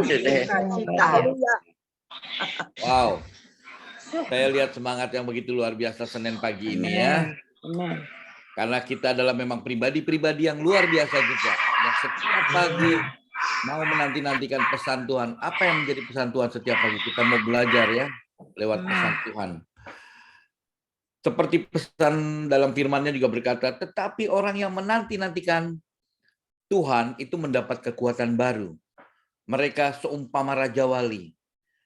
Sukacita. Wow, saya lihat semangat yang begitu luar biasa Senin pagi ini ya. Amin. Karena kita adalah memang pribadi-pribadi yang luar biasa juga. Yang setiap pagi mau menanti-nantikan pesan Tuhan. Apa yang menjadi pesan Tuhan setiap pagi? Kita mau belajar ya lewat pesan Tuhan. Seperti pesan dalam firman-Nya juga berkata, tetapi orang yang menanti-nantikan Tuhan itu mendapat kekuatan baru. Mereka seumpama Raja Wali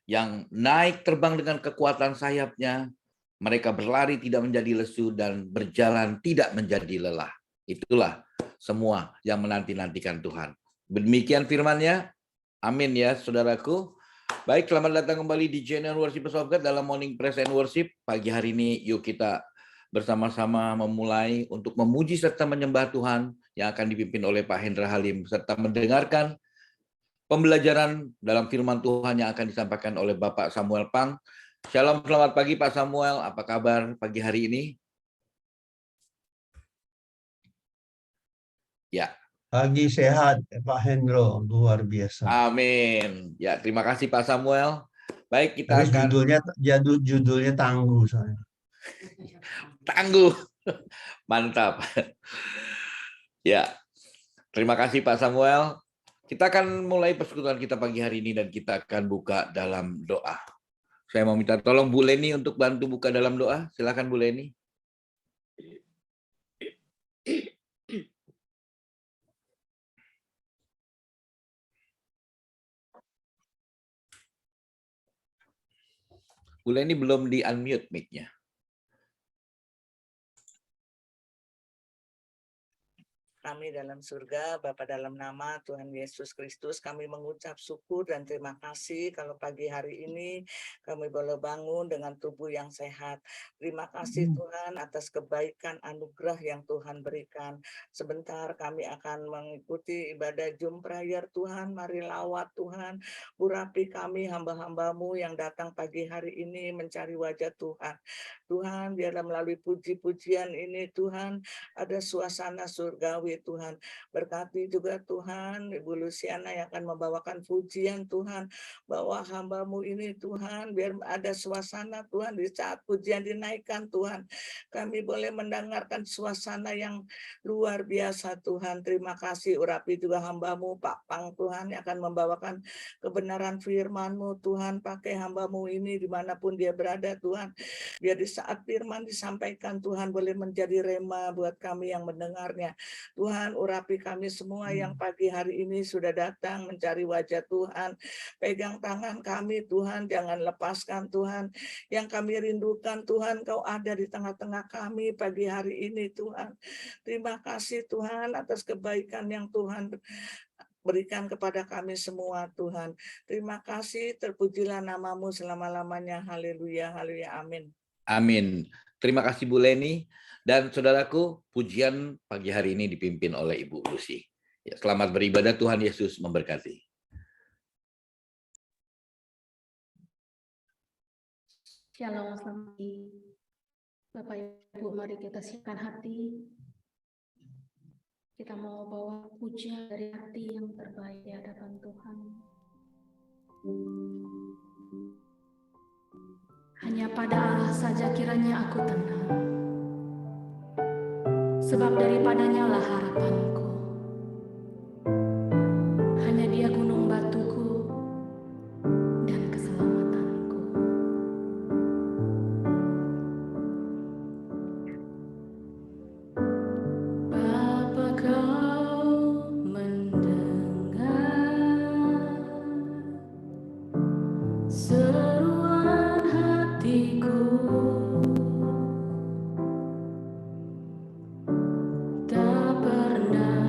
yang naik terbang dengan kekuatan sayapnya. Mereka berlari tidak menjadi lesu dan berjalan tidak menjadi lelah. Itulah semua yang menanti-nantikan Tuhan. Demikian firman-Nya. Amin ya saudaraku. Baik, selamat datang kembali di Genuine Worship of God dalam Morning Praise and Worship. Pagi hari ini yuk kita bersama-sama memulai untuk memuji serta menyembah Tuhan yang akan dipimpin oleh Pak Hendra Halim serta mendengarkan pembelajaran dalam firman Tuhan yang akan disampaikan oleh Bapak Samuel Pang. Shalom, selamat pagi Pak Samuel. Apa kabar pagi hari ini? Ya. Pagi sehat Pak Hendro, luar biasa. Amin. Ya, terima kasih Pak Samuel. Baik, kita Tapi akan judulnya tangguh saya. tangguh. Mantap. Ya. Terima kasih Pak Samuel. Kita akan mulai persekutuan kita pagi hari ini dan kita akan buka dalam doa. Saya mau minta tolong Bu Leni untuk bantu buka dalam doa. Silakan Bu Leni. Bu Leni belum di-unmute mic-nya. Kami dalam surga, Bapa dalam nama Tuhan Yesus Kristus, kami mengucap syukur dan terima kasih kalau pagi hari ini kami boleh bangun dengan tubuh yang sehat. Terima kasih Tuhan atas kebaikan anugerah yang Tuhan berikan. Sebentar kami akan mengikuti ibadah Jum Prayer Tuhan. Mari lawat Tuhan, urapi kami hamba-hambamu yang datang pagi hari ini mencari wajah Tuhan. Tuhan, biarlah melalui puji-pujian ini Tuhan, ada suasana surgawi Tuhan. Berkati juga Tuhan Ibu Luciana yang akan membawakan pujian Tuhan, bahwa hamba-Mu ini Tuhan, biar ada suasana Tuhan di saat pujian dinaikkan Tuhan. Kami boleh mendengarkan suasana yang luar biasa Tuhan. Terima kasih, urapi juga hamba-Mu Pak Pang Tuhan yang akan membawakan kebenaran firman-Mu Tuhan. Pakai hamba-Mu ini dimanapun dia berada Tuhan. Biar di saat firman disampaikan Tuhan boleh menjadi rema buat kami yang mendengarnya. Tuhan, urapi kami semua yang pagi hari ini sudah datang mencari wajah Tuhan. Pegang tangan kami Tuhan, jangan lepaskan Tuhan. Yang kami rindukan Tuhan, Kau ada di tengah-tengah kami pagi hari ini Tuhan. Terima kasih Tuhan atas kebaikan yang Tuhan berikan kepada kami semua Tuhan. Terima kasih, terpujilah nama-Mu selama-lamanya. Haleluya, haleluya, amin. Amin. Terima kasih Bu Leni. Dan saudaraku, pujian pagi hari ini dipimpin oleh Ibu Lucy. Ya, selamat beribadah, Tuhan Yesus memberkati. Shalom, selamat pagi. Bapak Ibu, mari kita siapkan hati. Kita mau bawa pujian dari hati yang terbaik di hadapan Tuhan. Hanya pada Allah saja kiranya aku tenang, sebab daripadanya lah harapanku. Hanya Dia gunung batuku dan keselamatanku. Bapa, Kau mendengar seruan hatiku. Tak pernah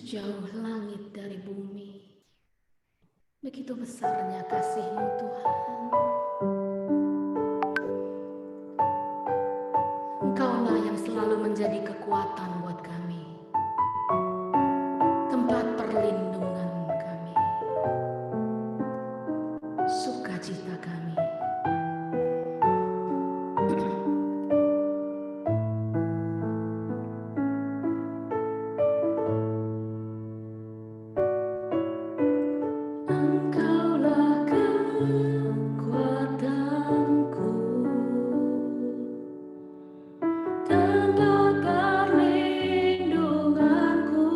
Sejauh langit dari bumi, begitu besarnya kasih-Mu Tuhan. Engkaulah yang selalu menjadi kekuatan buat kami, tempat perlindungan kami, sukacita kami. Engkaulah kekuatanku, tempat perlindunganku,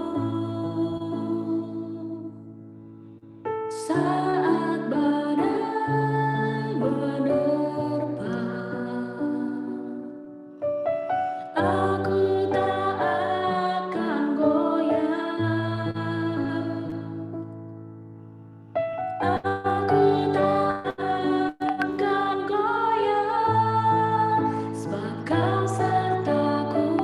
saat badai menerpa, aku tak akan goyah. Aku tak akan goyah, sebab Kau sertaku.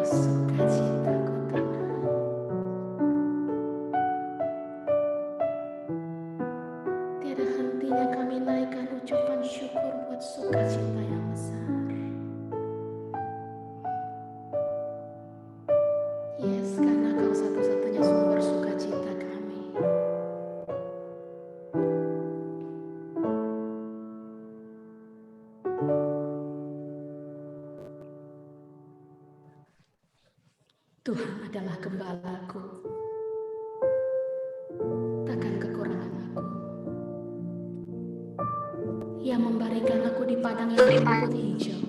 sukacitaku Tuhan. Tiada hentinya kami naikkan ucapan syukur buat sukacita yang besar. Yes, karena Kau satu-satunya sumber sukacita kami. Tuhan adalah gembalaku, takkan kekurangan aku. Ia memberikan aku di padang yang rumput hijau.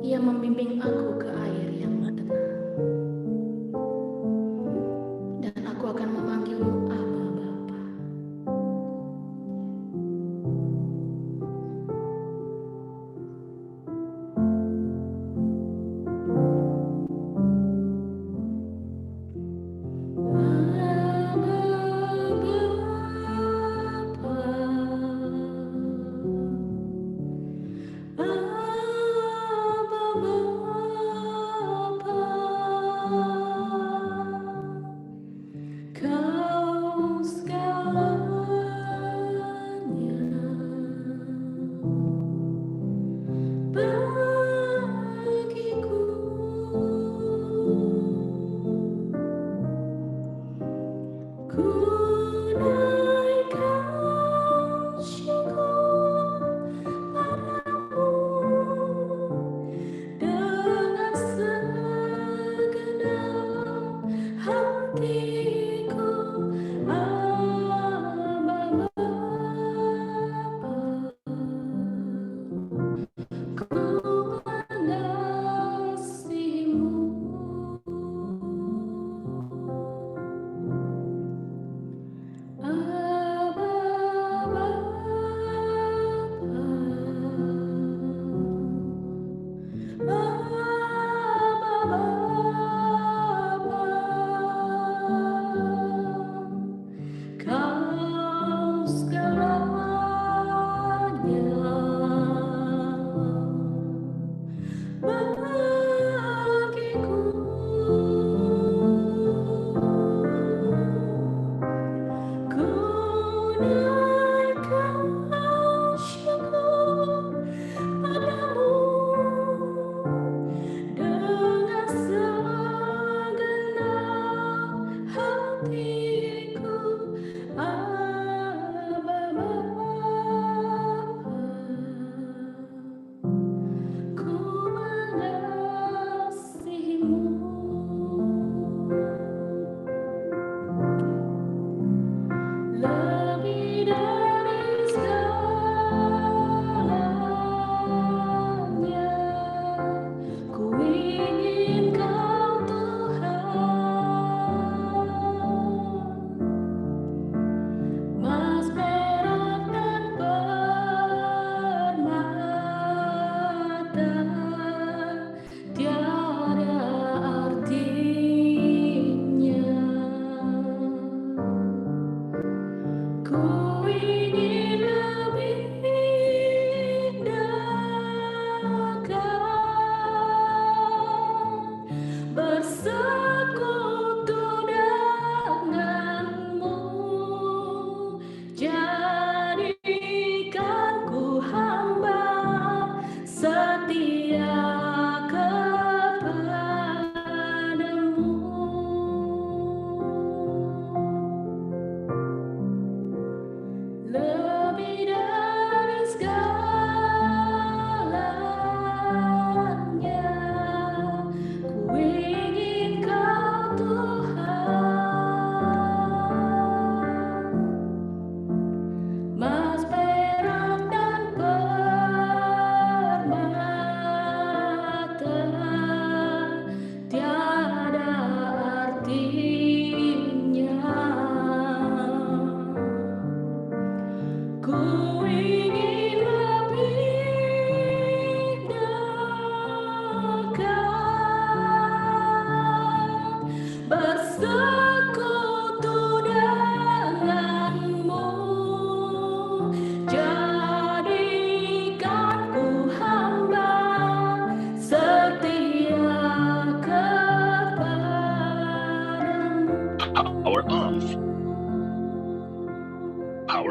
Ia membimbing aku ke air yang tenang. Dan aku akan memanggilmu Abba Bapa. Abba Bapa.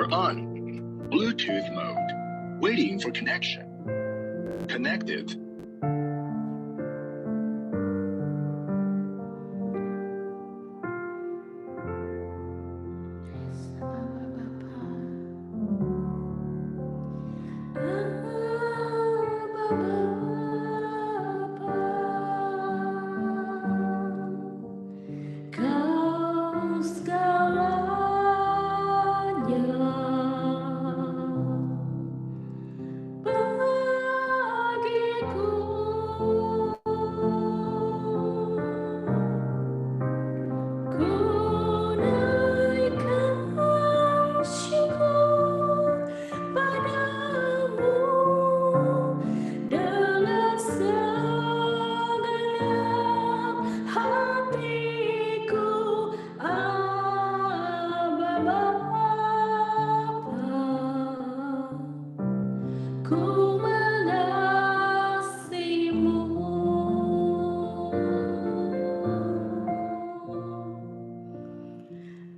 Power on. Bluetooth mode. Waiting for connection. Connected. Kau segalanya bagiku, ku naikkan syukur padamu dengan segenap hatiku, Aba Bapa, ku mengasihimu.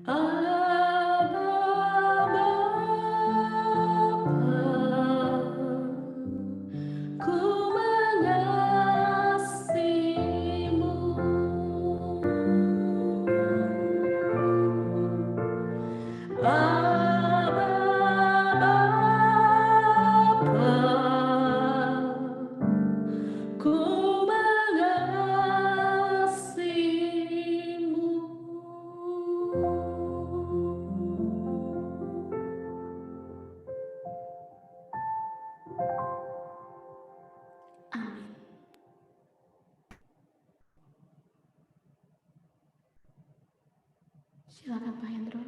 Aba Bapa, ku mengasihimu. Aba Bapa, ku mengasihimu. Amin. Silakan Pak Hendro.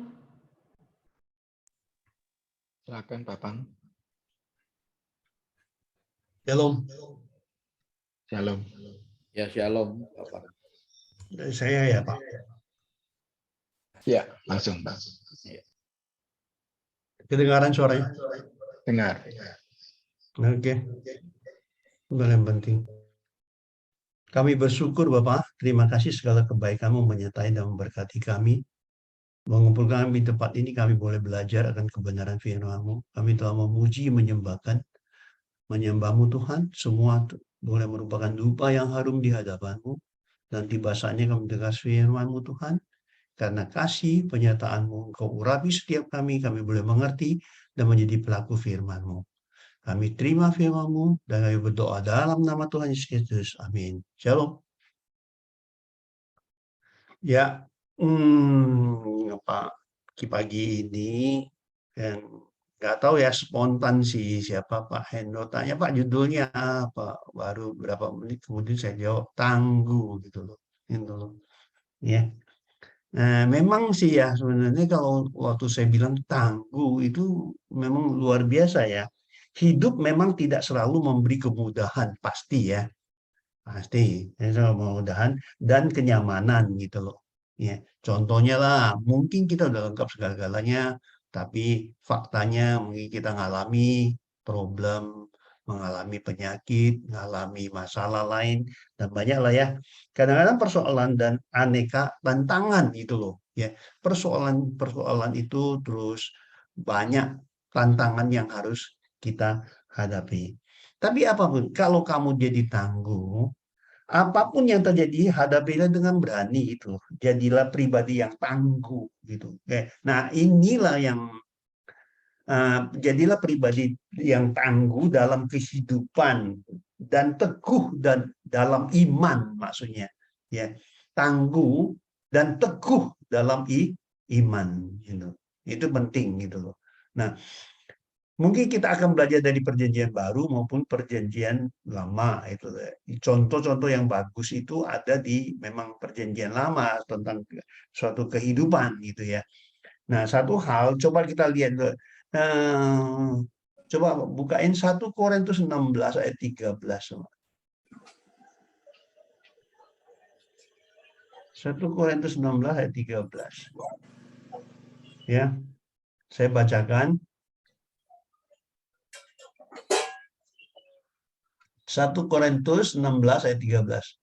Silakan Pak Pang. Shalom. Shalom. Ya, shalom, Bapak. Dari saya ya Pak. Ya, langsung Pak. Kedengaran suaranya? Dengar. Oke. Itu yang penting. Kami bersyukur Bapak, terima kasih segala kebaikan-Mu menyertai dan memberkati kami. Mengumpulkan kami di tempat ini, kami boleh belajar akan kebenaran firman-Mu. Kami telah memuji, menyembah-Mu Tuhan. Semua boleh merupakan dupa yang harum di hadapan-Mu. Dan tiba saatnya kami dengar firman-Mu Tuhan. Karena kasih penyertaan-Mu, Engkau urapi setiap kami boleh mengerti dan menjadi pelaku firman-Mu. Kami terima firman-Mu dan kami berdoa dalam nama Tuhan Yesus Kristus. Amin. Shalom. Ya, pagi ini dan nggak tahu ya spontan sih siapa Pak Hendro tanya Pak judulnya apa, baru berapa menit kemudian saya jawab tangguh gitu loh, ya. Nah, memang sih ya sebenarnya kalau waktu saya bilang tangguh itu memang luar biasa ya. Hidup memang tidak selalu memberi kemudahan, pasti ya. Pasti, kemudahan dan kenyamanan gitu loh. Ya, contohnya lah, mungkin kita udah lengkap segala-galanya, tapi faktanya mungkin kita ngalami problem, mengalami penyakit, mengalami masalah lain, dan banyak lah ya. Kadang-kadang persoalan dan aneka tantangan gitu loh. Ya, persoalan itu terus banyak tantangan yang harus kita hadapi. Tapi apapun, kalau kamu jadi tangguh, apapun yang terjadi, hadapilah dengan berani itu. Jadilah pribadi yang tangguh gitu. Nah, inilah yang jadilah pribadi yang tangguh dalam kehidupan dan teguh dan dalam iman maksudnya. Ya, tangguh dan teguh dalam iman gitu. Itu penting gitu loh. Nah, mungkin kita akan belajar dari perjanjian baru maupun perjanjian lama itu. Contoh-contoh yang bagus itu ada di memang perjanjian lama tentang suatu kehidupan gitu ya. Nah, satu hal coba kita lihat coba bukain 1 Korintus 16 ayat 13. 1 Korintus 16 ayat 13. Ya. Saya bacakan 1 Korintus 16 ayat 13.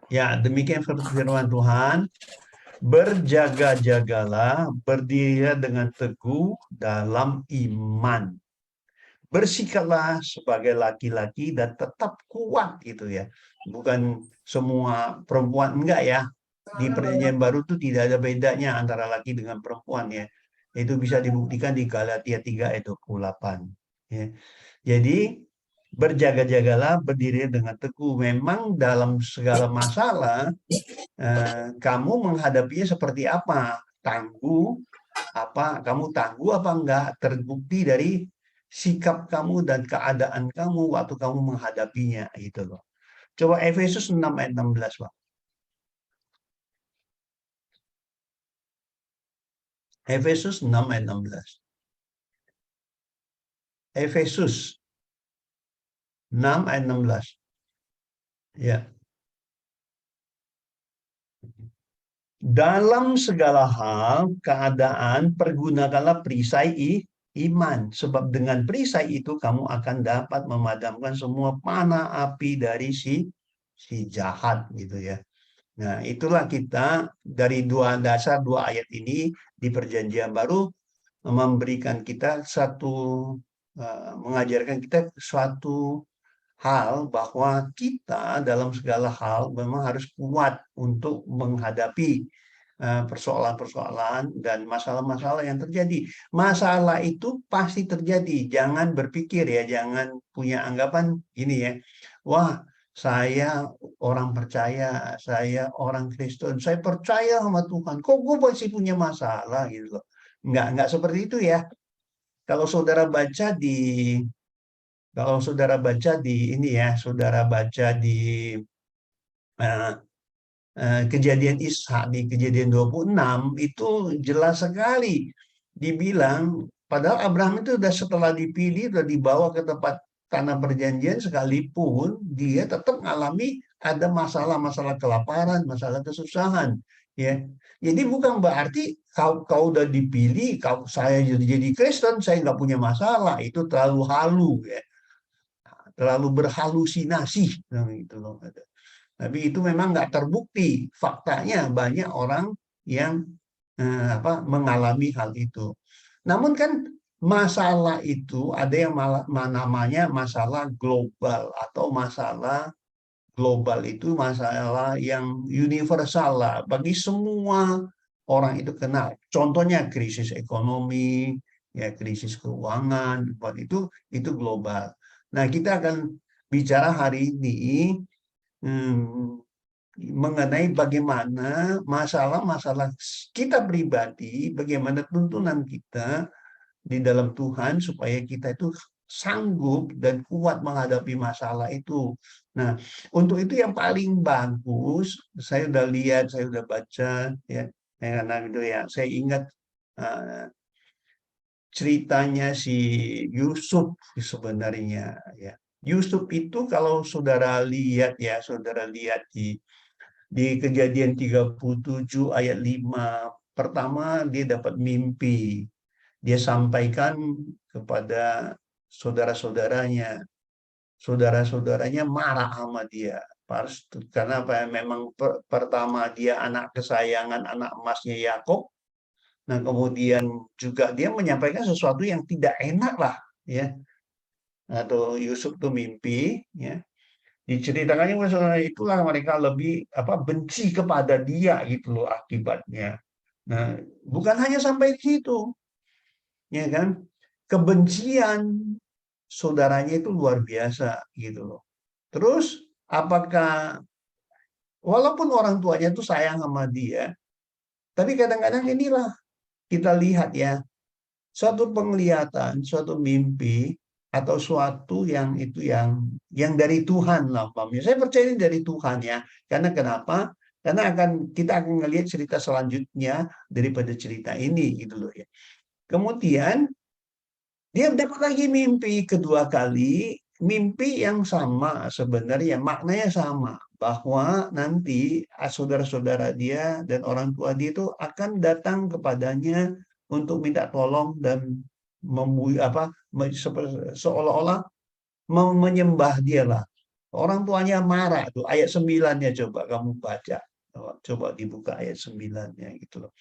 Ya, demikian firman Tuhan. Berjaga-jagalah, berdirilah dengan teguh dalam iman. Bersikaplah sebagai laki-laki dan tetap kuat gitu ya. Bukan semua perempuan, enggak ya. Di Perjanjian Baru itu tidak ada bedanya antara laki dengan perempuan ya. Itu bisa dibuktikan di Galatia 3 ayat 28. Ya. Jadi berjaga-jagalah, berdiri dengan teguh. Memang dalam segala masalah kamu menghadapinya seperti apa? Tangguh apa? Kamu tangguh apa enggak? Terbukti dari sikap kamu dan keadaan kamu waktu kamu menghadapinya gitu loh. Coba Efesus 6 ayat 16, Pak. Efesus 6 ayat 16. Efesus 6 ayat 16. Ya. Dalam segala hal, keadaan, pergunakanlah perisai iman. Sebab dengan perisai itu kamu akan dapat memadamkan semua panah api dari si jahat gitu ya. Nah, itulah kita dari dua ayat ini di Perjanjian Baru memberikan kita mengajarkan kita suatu hal bahwa kita dalam segala hal memang harus kuat untuk menghadapi persoalan-persoalan dan masalah-masalah yang terjadi. Masalah itu pasti terjadi. Jangan berpikir ya, jangan punya anggapan gini ya. Wah, saya orang percaya, saya orang Kristen, saya percaya sama Tuhan. Kok gue masih punya masalah gitu loh. Enggak seperti itu ya. Kalau saudara baca di ini ya, saudara baca di Kejadian Ishak di Kejadian 26 itu jelas sekali dibilang padahal Abraham itu setelah dipilih sudah dibawa ke tempat tanah perjanjian sekalipun dia tetap mengalami ada masalah-masalah kelaparan, masalah kesusahan ya. Jadi bukan berarti kau udah dipilih, saya jadi Kristen, saya nggak punya masalah, itu terlalu halu ya. Terlalu berhalusinasi gitu loh. Tapi itu memang nggak terbukti. Faktanya banyak orang yang mengalami hal itu. Namun kan masalah itu ada yang namanya masalah global atau masalah global itu masalah yang universal lah bagi semua orang itu kena. Contohnya krisis ekonomi, ya krisis keuangan, itu global. Nah, kita akan bicara hari ini mengenai bagaimana masalah-masalah kita pribadi, bagaimana tuntunan kita di dalam Tuhan supaya kita itu sanggup dan kuat menghadapi masalah itu. Nah, untuk itu yang paling bagus, saya udah lihat, saya udah baca, ya, karena itu ya, saya ingat ceritanya si Yusuf sebenarnya, ya. Yusuf itu kalau saudara lihat ya, saudara lihat di Kejadian 37 ayat 5, pertama dia dapat mimpi. Dia sampaikan kepada saudara-saudaranya. Saudara-saudaranya marah sama dia. Karena memang pertama dia anak kesayangan, anak emasnya Yakub. Nah, kemudian juga dia menyampaikan sesuatu yang tidak enak lah, ya. Atau Yusuf tuh mimpi, ya. Diceritakannya itulah mereka lebih benci kepada dia gitu loh akibatnya. Nah, bukan hanya sampai di situ, ya kan? Kebencian saudaranya itu luar biasa gitu loh. Terus apakah walaupun orang tuanya tuh sayang sama dia, tapi kadang-kadang inilah kita lihat ya, suatu penglihatan, suatu mimpi atau suatu yang dari Tuhan lah, saya percaya ini dari Tuhan ya. Karena kenapa? Karena kita akan melihat cerita selanjutnya daripada cerita ini gitu loh ya. Kemudian dia dapat lagi mimpi kedua kali, mimpi yang sama sebenarnya, maknanya sama, bahwa nanti saudara-saudara dia dan orang tua dia itu akan datang kepadanya untuk minta tolong dan seolah-olah menyembah dia lah. Orang tuanya marah tuh, ayat 9-nya coba kamu baca. Coba dibuka ayat 9-nya gitu loh.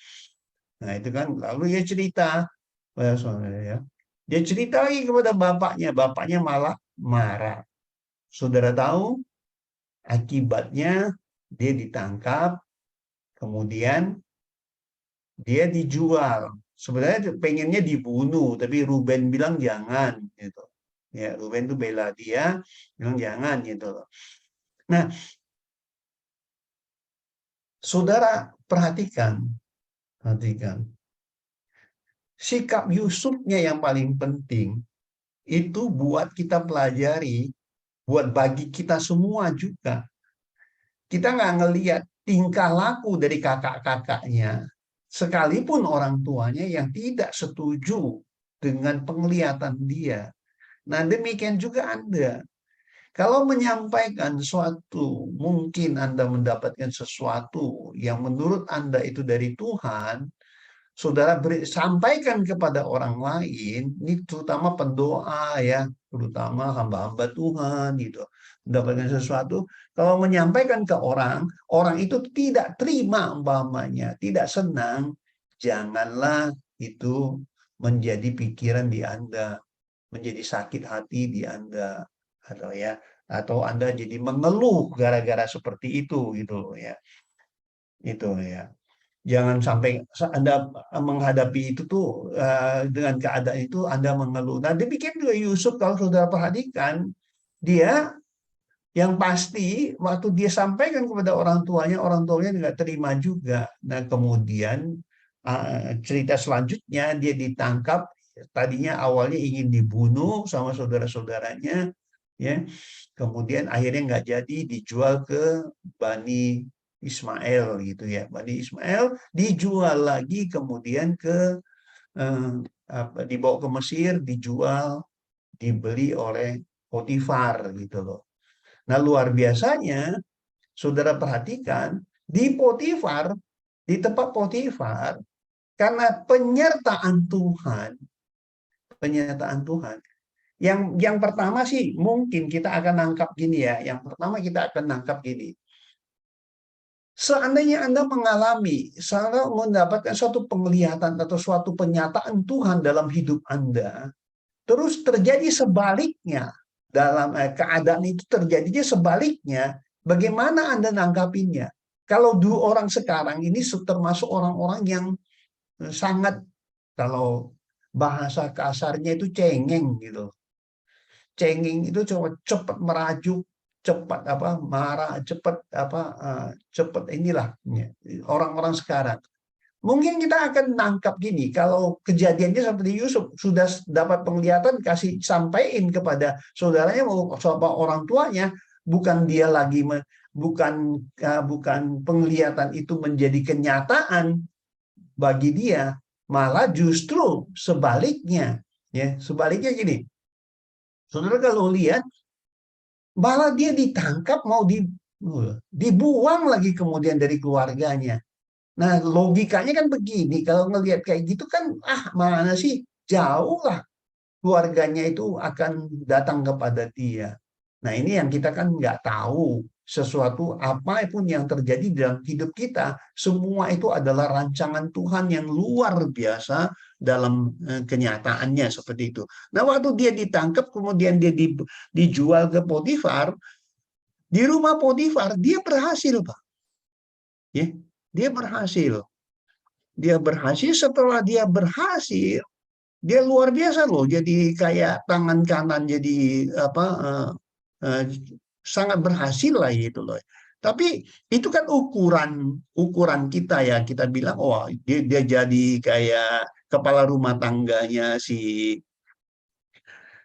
Nah, itu kan lalu dia cerita, ya. Dia cerita lagi kepada bapaknya malah marah. Saudara tahu akibatnya dia ditangkap, kemudian dia dijual. Sebenarnya pengennya dibunuh, tapi Ruben bilang jangan gitu. Ya, Ruben tuh bela dia, bilang jangan gitu loh. Nah, saudara perhatikan. Sikap Yusufnya yang paling penting itu buat kita pelajari, buat bagi kita semua juga. Kita nggak ngelihat tingkah laku dari kakak-kakaknya, sekalipun orang tuanya yang tidak setuju dengan penglihatan dia. Nah, demikian juga Anda. Kalau menyampaikan sesuatu, mungkin Anda mendapatkan sesuatu yang menurut Anda itu dari Tuhan, saudara sampaikan kepada orang lain, ini terutama pendoa ya, terutama hamba-hamba Tuhan gitu, mendapatkan sesuatu, kalau menyampaikan ke orang itu tidak terima umpamanya, tidak senang, janganlah itu menjadi pikiran di Anda, menjadi sakit hati di Anda, atau Anda jadi mengeluh gara-gara seperti itu gitu ya. Itu ya. Jangan sampai Anda menghadapi itu tuh dengan keadaan itu Anda mengeluh. Nah, demikian juga Yusuf kalau saudara perhatikan, dia yang pasti waktu dia sampaikan kepada orang tuanya nggak terima juga. Nah, kemudian cerita selanjutnya dia ditangkap. Tadinya awalnya ingin dibunuh sama saudara-saudaranya, ya. Kemudian akhirnya nggak jadi, dijual ke Bani Ismail gitu ya. Bani Ismail dijual lagi, kemudian ke dibawa ke Mesir, dijual, dibeli oleh Potifar gitu loh. Nah, luar biasanya saudara perhatikan di Potifar, di tempat Potifar, karena penyertaan Tuhan, yang pertama sih mungkin kita akan nangkap gini ya. Yang pertama kita akan nangkap gini. Seandainya Anda seandainya mendapatkan suatu penglihatan atau suatu penyataan Tuhan dalam hidup Anda, terus terjadi sebaliknya, dalam keadaan itu terjadinya sebaliknya, bagaimana Anda nangkapinnya? Kalau dua orang sekarang ini termasuk orang-orang yang sangat, kalau bahasa kasarnya itu cengeng gitu. Cengeng itu cepat merajuk, cepat marah, cepat inilah orang-orang sekarang. Mungkin kita akan nangkap gini, kalau kejadiannya seperti Yusuf, sudah dapat penglihatan, kasih sampaikan kepada saudaranya mau orang tuanya, bukan dia lagi bukan penglihatan itu menjadi kenyataan bagi dia, malah justru sebaliknya, ya. Sebaliknya gini. Saudara kalau lihat, malah dia ditangkap, mau dibuang lagi kemudian dari keluarganya. Nah, logikanya kan begini, kalau ngelihat kayak gitu kan, mana sih, jauh lah keluarganya itu akan datang kepada dia. Nah, ini yang kita kan nggak tahu. Sesuatu apapun yang terjadi dalam hidup kita, semua itu adalah rancangan Tuhan yang luar biasa dalam kenyataannya seperti itu. Nah, waktu dia ditangkap, kemudian dia dijual ke Potifar, di rumah Potifar, dia berhasil, Pak. Ya, dia berhasil. Setelah dia berhasil, dia luar biasa loh, jadi kayak tangan kanan, jadi sangat berhasil lah gitu loh. Tapi itu kan ukuran kita ya, kita bilang dia jadi kayak kepala rumah tangganya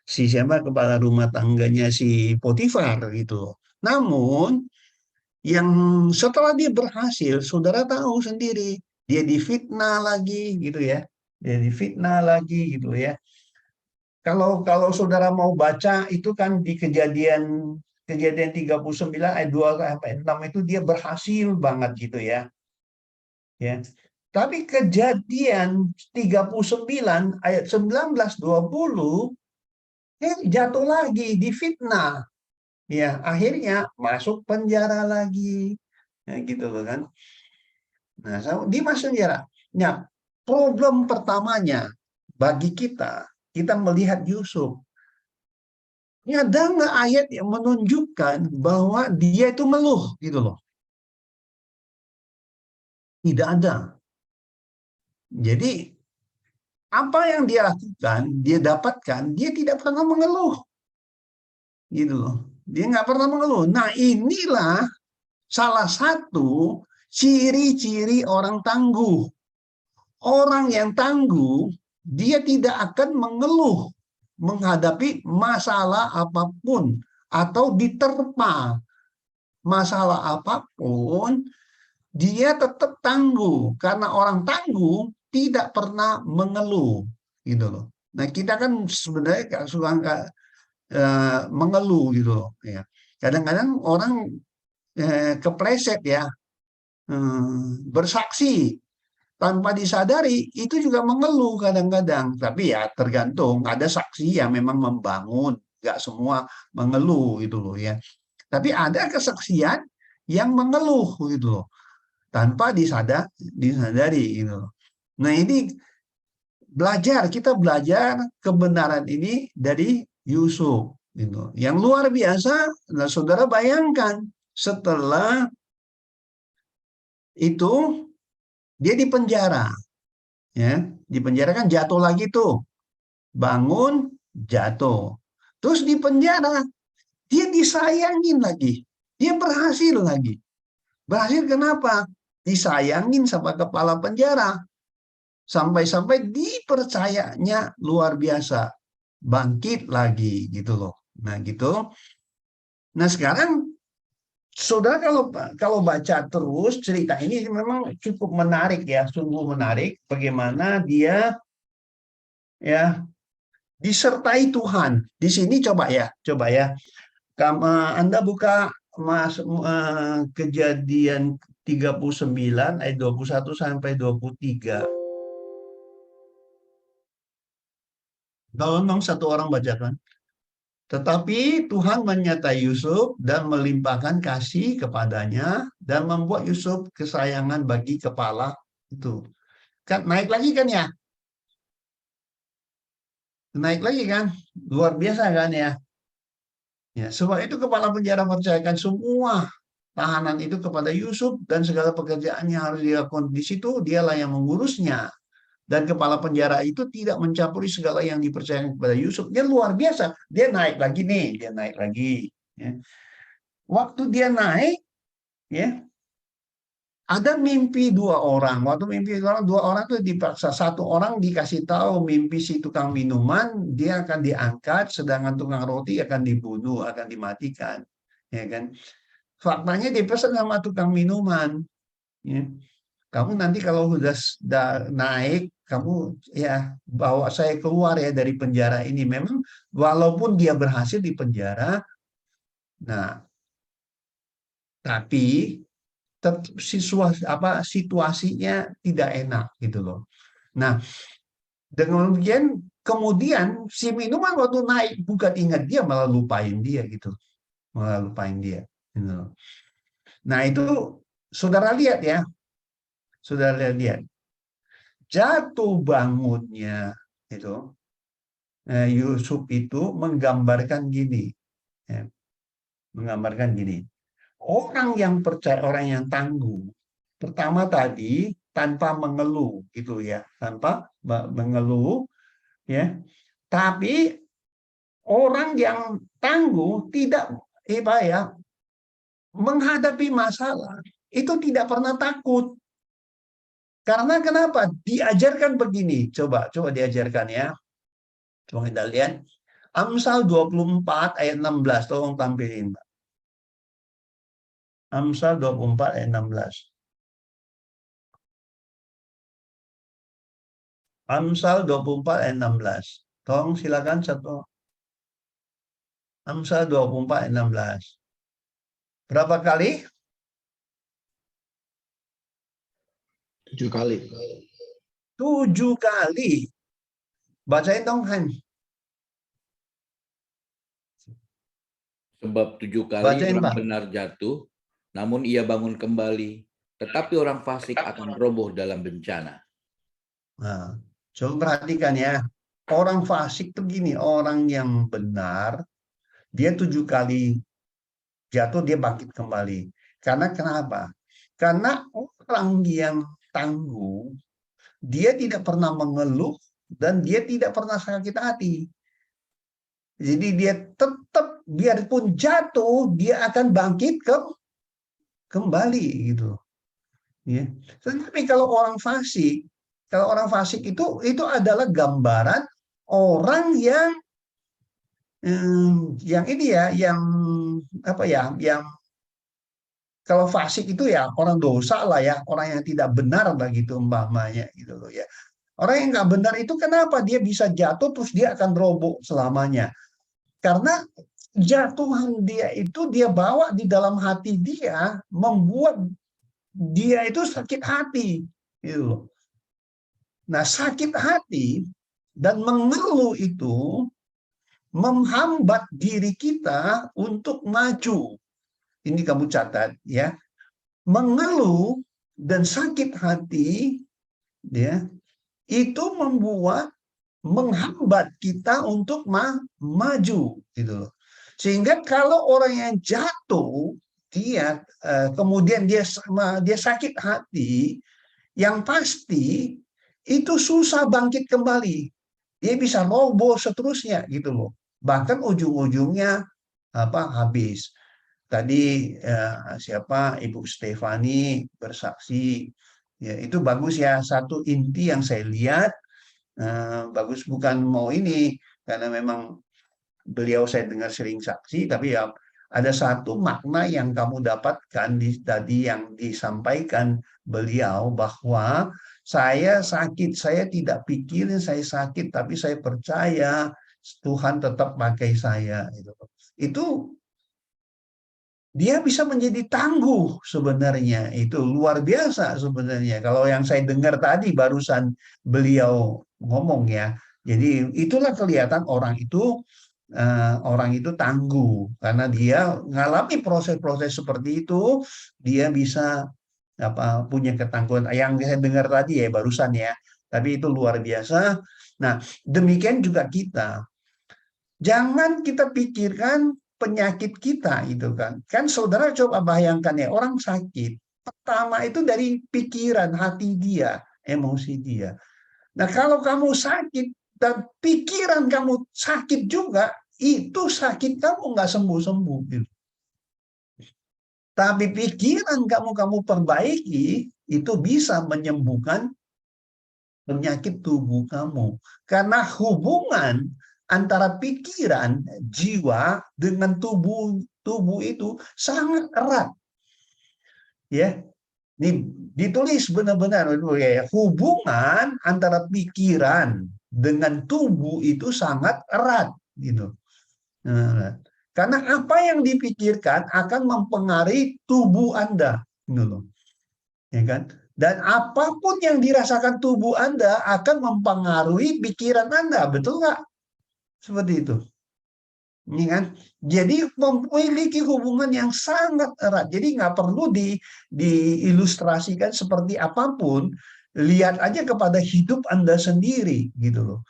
kepala rumah tangganya si Potifar gitu. Namun yang setelah dia berhasil, saudara tahu sendiri, dia difitnah lagi gitu ya. Kalau saudara mau baca itu kan di kejadian 39 ayat 2-6 itu dia berhasil banget gitu ya. Ya. Tapi kejadian 39 ayat 19-20 jatuh lagi, difitnah. Ya, akhirnya masuk penjara lagi. Ya, gitu loh kan. Nah, di masa sejarah. Nah, problem pertamanya bagi kita melihat Yusuf. Ya, ada nggak ayat yang menunjukkan bahwa dia itu ngeluh gitu loh. Tidak ada. Jadi apa yang dia lakukan, dia dapatkan, dia tidak pernah mengeluh. Gitu loh. Dia nggak pernah mengeluh. Nah, inilah salah satu ciri-ciri orang tangguh. Orang yang tangguh, dia tidak akan mengeluh menghadapi masalah apapun atau diterpa masalah apapun, dia tetap tangguh karena orang tangguh tidak pernah mengeluh, gitu loh. Nah, kita kan sebenarnya suka mengeluh gitu loh, ya. Kadang-kadang orang kepleset ya, bersaksi tanpa disadari itu juga mengeluh kadang-kadang. Tapi ya tergantung, ada saksi yang memang membangun, nggak semua mengeluh gitu loh ya. Tapi ada kesaksian yang mengeluh gitu loh, tanpa disadari gitu loh. Nah, ini kita belajar kebenaran ini dari Yusuf gitu. Yang luar biasa, nah saudara bayangkan setelah itu dia dipenjara, ya, dipenjara kan jatuh lagi tuh, bangun jatuh, terus dipenjara, dia disayangin lagi, dia berhasil kenapa? Disayangin sama kepala penjara, sampai-sampai dipercayanya luar biasa, bangkit lagi gitu loh. Nah gitu. Nah sekarang saudara kalau baca terus cerita ini memang cukup menarik ya, sungguh menarik bagaimana dia ya disertai Tuhan. Di sini coba ya. Anda buka Kejadian 39 ayat 21 sampai 23. Tolong satu orang bacakan. Tetapi Tuhan menyertai Yusuf dan melimpahkan kasih kepadanya dan membuat Yusuf kesayangan bagi kepala itu. Kan naik lagi kan ya? Naik lagi kan? Luar biasa kan ya? Ya, sebab itu kepala penjara percayakan semua tahanan itu kepada Yusuf dan segala pekerjaannya harus dilakukan di situ, dialah yang mengurusnya. Dan kepala penjara itu tidak mencampuri segala yang dipercayakan kepada Yusuf. Dia luar biasa. Dia naik lagi nih, dia naik lagi. Ya. Waktu dia naik, ya, ada mimpi dua orang. Waktu mimpi dua orang itu dipaksa. Satu orang dikasih tahu mimpi si tukang minuman, dia akan diangkat, sedangkan tukang roti akan dibunuh, akan dimatikan. Ya kan? Faktanya dipesan sama tukang minuman. Ya. Kamu nanti kalau sudah naik, kamu ya bawa saya keluar ya dari penjara ini. Memang walaupun dia berhasil di penjara, nah tapi situasinya tidak enak gitu loh. Nah, dengan demikian kemudian si minuman waktu naik bukan ingat dia, malah lupain dia gitu, malah lupain dia. Gitu loh. Nah itu saudara lihat ya, saudara lihat. Jatuh bangunnya itu Yusuf itu menggambarkan gini, ya, menggambarkan gini. Orang yang percaya, orang yang tangguh, pertama tadi tanpa mengeluh, gitu ya, tanpa mengeluh, ya. Tapi orang yang tangguh tidak, ya, menghadapi masalah itu tidak pernah takut. Karena kenapa? Diajarkan begini. Coba diajarkan ya. Coba kita lihat. Amsal 24 ayat 16. Tolong tampilin, Pak. Amsal 24 ayat 16. Amsal 24 ayat 16. Tolong silakan satu. Amsal 24 ayat 16. Berapa kali? 7 kali. 7 kali. Bacain dong, Han. Sebab 7 kali Bacain, orang Pak. benar jatuh, namun ia bangun kembali. Tetapi orang fasik akan roboh dalam bencana. Nah, coba perhatikan ya. Orang fasik tuh gini, orang yang benar, dia 7 kali jatuh, dia bangkit kembali. Karena kenapa? Karena orang yang tangguh, dia tidak pernah mengeluh dan dia tidak pernah sakit hati. Jadi dia tetap biarpun jatuh, dia akan bangkit kembali gitu. Ya. Tetapi kalau orang fasik itu adalah gambaran orang yang ini ya, yang apa ya, yang kalau fasik itu ya orang dosa lah ya, orang yang tidak benar lah gitu umpamanya gitu loh ya. Orang yang nggak benar itu kenapa dia bisa jatuh terus dia akan roboh selamanya? Karena jatuhan dia itu dia bawa di dalam hati dia, membuat dia itu sakit hati gitu loh. Nah, sakit hati dan mengeluh itu menghambat diri kita untuk maju. Ini kamu catat ya. Mengeluh dan sakit hati ya, itu menghambat kita untuk maju gitu loh. Sehingga kalau orang yang jatuh dia kemudian dia sakit hati, yang pasti itu susah bangkit kembali. Dia bisa roboh seterusnya gitu loh. Bahkan ujung-ujungnya habis. Tadi siapa Ibu Stefani bersaksi, ya itu bagus ya. Satu inti yang saya lihat bagus, bukan mau ini karena memang beliau saya dengar sering saksi, tapi ya ada satu makna yang kamu dapatkan tadi yang disampaikan beliau, bahwa saya sakit, saya tidak pikirin saya sakit, tapi saya percaya Tuhan tetap pakai saya. Itu dia bisa menjadi tangguh sebenarnya. Itu luar biasa sebenarnya. Kalau yang saya dengar tadi barusan beliau ngomong ya. Jadi itulah kelihatan orang itu tangguh karena dia mengalami proses-proses seperti itu, dia bisa punya ketangguhan yang saya dengar tadi ya barusan ya. Tapi itu luar biasa. Nah, demikian juga kita. Jangan kita pikirkan penyakit kita itu kan. Kan saudara coba bayangkan ya, orang sakit. Pertama itu dari pikiran, hati dia, emosi dia. Nah, kalau kamu sakit dan pikiran kamu sakit juga, itu sakit kamu nggak sembuh-sembuh. Gitu. Tapi pikiran kamu perbaiki, itu bisa menyembuhkan penyakit tubuh kamu. Karena hubungan antara pikiran, jiwa dengan tubuh itu sangat erat. Ya. Ini ditulis benar-benar ya, hubungan antara pikiran dengan tubuh itu sangat erat gitu. Nah, karena apa yang dipikirkan akan mempengaruhi tubuh Anda gitu loh. Ya kan? Dan apapun yang dirasakan tubuh Anda akan mempengaruhi pikiran Anda, betul nggak? Seperti itu. Ini kan? Jadi memiliki hubungan yang sangat erat. Jadi nggak perlu diilustrasikan seperti apapun. Lihat aja kepada hidup Anda sendiri, gitu loh.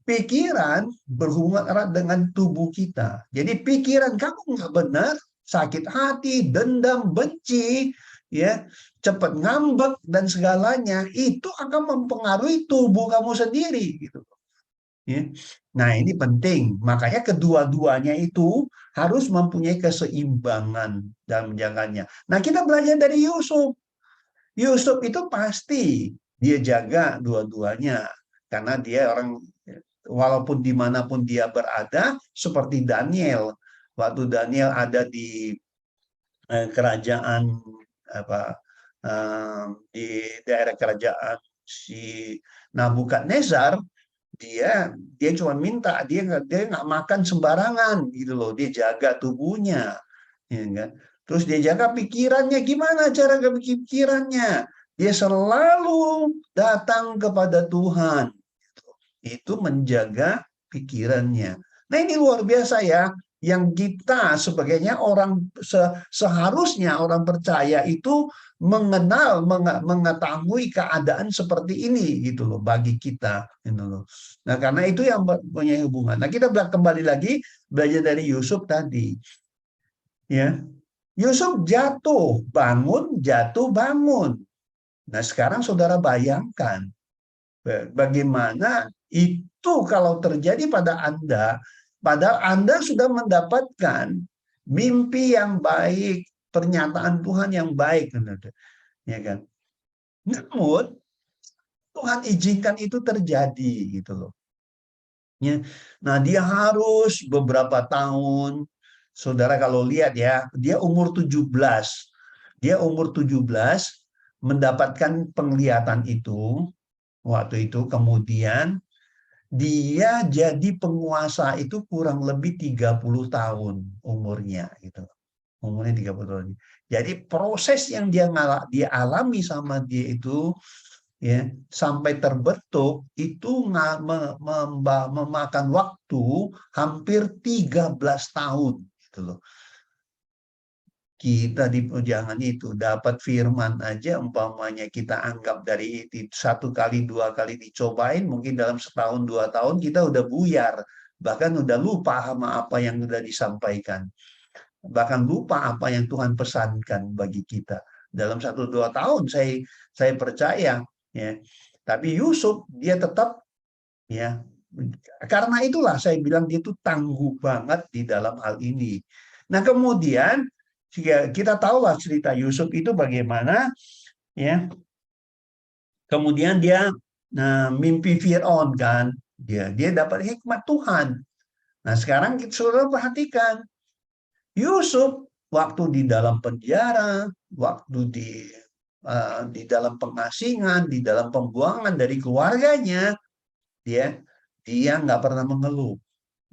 Pikiran berhubungan erat dengan tubuh kita. Jadi pikiran kamu nggak benar, sakit hati, dendam, benci, ya, cepat ngambek dan segalanya, itu akan mempengaruhi tubuh kamu sendiri, gitu. Ya. Nah, ini penting. Makanya kedua-duanya itu harus mempunyai keseimbangan dalam menjaganya. Nah, kita belajar dari Yusuf. Yusuf itu pasti dia jaga dua-duanya. Karena dia orang, walaupun dimanapun dia berada, seperti Daniel. Waktu Daniel ada di kerajaan di daerah kerajaan si Nabukadnezar, dia cuma minta, dia nggak makan sembarangan gitu loh, dia jaga tubuhnya, ya kan? Terus dia jaga pikirannya, gimana cara pikirannya? Dia selalu datang kepada Tuhan, itu menjaga pikirannya. Nah, ini luar biasa ya. yang kita sebagainya orang seharusnya orang percaya itu mengenal, mengetahui keadaan seperti ini gitu loh bagi kita gitu loh. Nah, karena itu yang punya hubungan. Nah, kita kembali lagi belajar dari Yusuf tadi. Ya. Yusuf jatuh, bangun, jatuh, bangun. Nah, sekarang saudara bayangkan bagaimana itu kalau terjadi pada Anda, padahal Anda sudah mendapatkan mimpi yang baik, pernyataan Tuhan yang baik, ya kan? Namun Tuhan izinkan itu terjadi gitu loh. Ya. Nah, dia harus beberapa tahun. Saudara kalau lihat ya, dia umur 17. Dia umur 17 mendapatkan penglihatan itu waktu itu, kemudian dia jadi penguasa itu kurang lebih 30 tahun umurnya gitu. Umurnya 30 tahun. Jadi proses yang dia alami sama dia itu ya sampai terbentuk itu memakan waktu hampir 13 tahun gitu loh. Kita di jangan itu dapat firman aja umpamanya kita anggap dari satu kali dua kali dicobain mungkin dalam setahun 2 tahun kita udah buyar, bahkan udah lupa sama apa yang udah disampaikan, bahkan lupa apa yang Tuhan pesankan bagi kita dalam 1-2 tahun. Saya percaya ya, tapi Yusuf dia tetap ya, karena itulah saya bilang dia itu tangguh banget di dalam hal ini. Nah, kemudian kita tahulah cerita Yusuf itu bagaimana ya. Kemudian dia mimpi Firaun kan. Dia dapat hikmat Tuhan. Nah, sekarang kita sudah perhatikan Yusuf waktu di dalam penjara, waktu di dalam pengasingan, di dalam pembuangan dari keluarganya, dia nggak pernah mengeluh.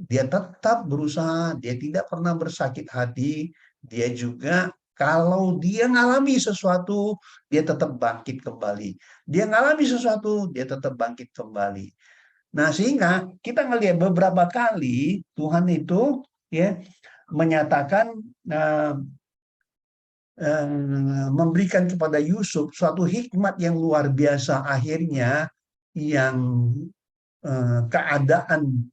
Dia tetap berusaha, dia tidak pernah bersakit hati. Dia juga kalau dia ngalami sesuatu, dia tetap bangkit kembali. Dia ngalami sesuatu, dia tetap bangkit kembali. Nah, sehingga kita ngelihat beberapa kali Tuhan itu ya menyatakan memberikan kepada Yusuf suatu hikmat yang luar biasa, akhirnya yang keadaan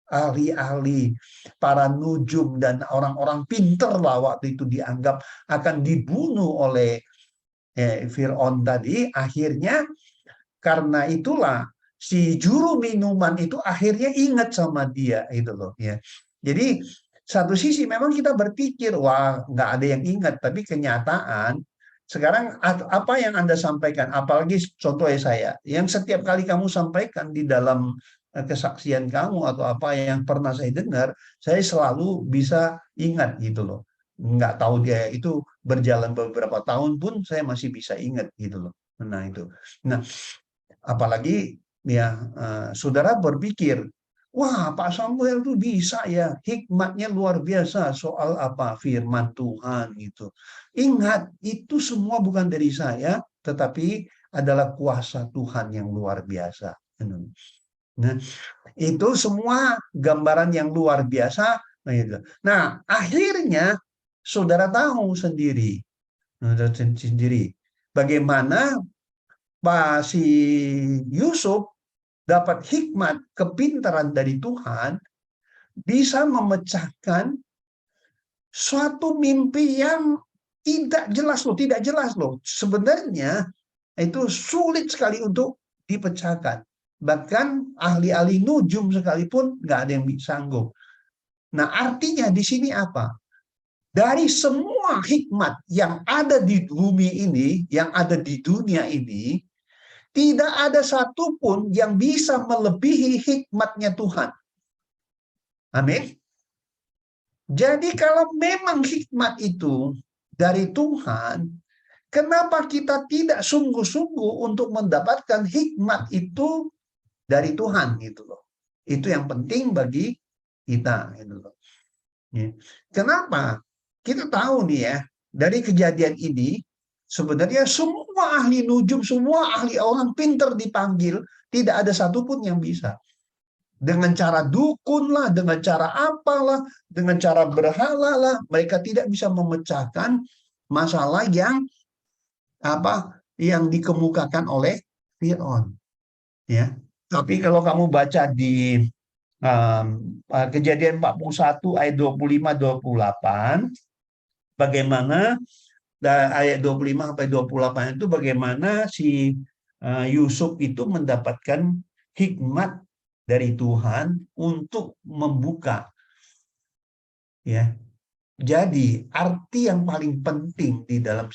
ahli-ahli, para nujum dan orang-orang pinter lah waktu itu dianggap akan dibunuh oleh Firaun tadi. Akhirnya karena itulah si juru minuman itu akhirnya ingat sama dia itu loh ya. Jadi satu sisi memang kita berpikir wah nggak ada yang ingat, tapi kenyataan sekarang apa yang Anda sampaikan, apalagi contohnya saya, yang setiap kali kamu sampaikan di dalam kesaksian kamu atau apa yang pernah saya dengar, saya selalu bisa ingat gitu loh. Nggak tahu dia itu berjalan beberapa tahun pun saya masih bisa ingat gitu loh. Nah itu. Nah, apalagi ya saudara berpikir, wah Pak Samuel tuh bisa ya, hikmatnya luar biasa soal apa firman Tuhan gitu. Ingat, itu semua bukan dari saya, tetapi adalah kuasa Tuhan yang luar biasa. Nah, itu semua gambaran yang luar biasa. Nah, akhirnya saudara tahu sendiri, bagaimana si Yusuf dapat hikmat, kepintaran dari Tuhan, bisa memecahkan suatu mimpi yang tidak jelas loh. Sebenarnya itu sulit sekali untuk dipecahkan. Bahkan ahli-ahli nujum sekalipun nggak ada yang sanggup. Nah, artinya di sini apa? Dari semua hikmat yang ada di bumi ini, yang ada di dunia ini, tidak ada satupun yang bisa melebihi hikmatnya Tuhan. Amin. Jadi kalau memang hikmat itu dari Tuhan, kenapa kita tidak sungguh-sungguh untuk mendapatkan hikmat itu dari Tuhan gitu loh. Itu yang penting bagi kita gitu loh. Kenapa? Kita tahu nih ya, dari kejadian ini sebenarnya semua ahli nujum, semua ahli orang pinter dipanggil, tidak ada satupun yang bisa. Dengan cara dukun lah, dengan cara apalah, dengan cara berhala lah, mereka tidak bisa memecahkan masalah yang dikemukakan oleh Firaun. Ya, tapi kalau kamu baca di Kejadian 41 ayat 25-28, bagaimana ayat 25 sampai 28 itu bagaimana si Yusuf itu mendapatkan hikmat dari Tuhan untuk membuka, ya. Jadi arti yang paling penting di dalam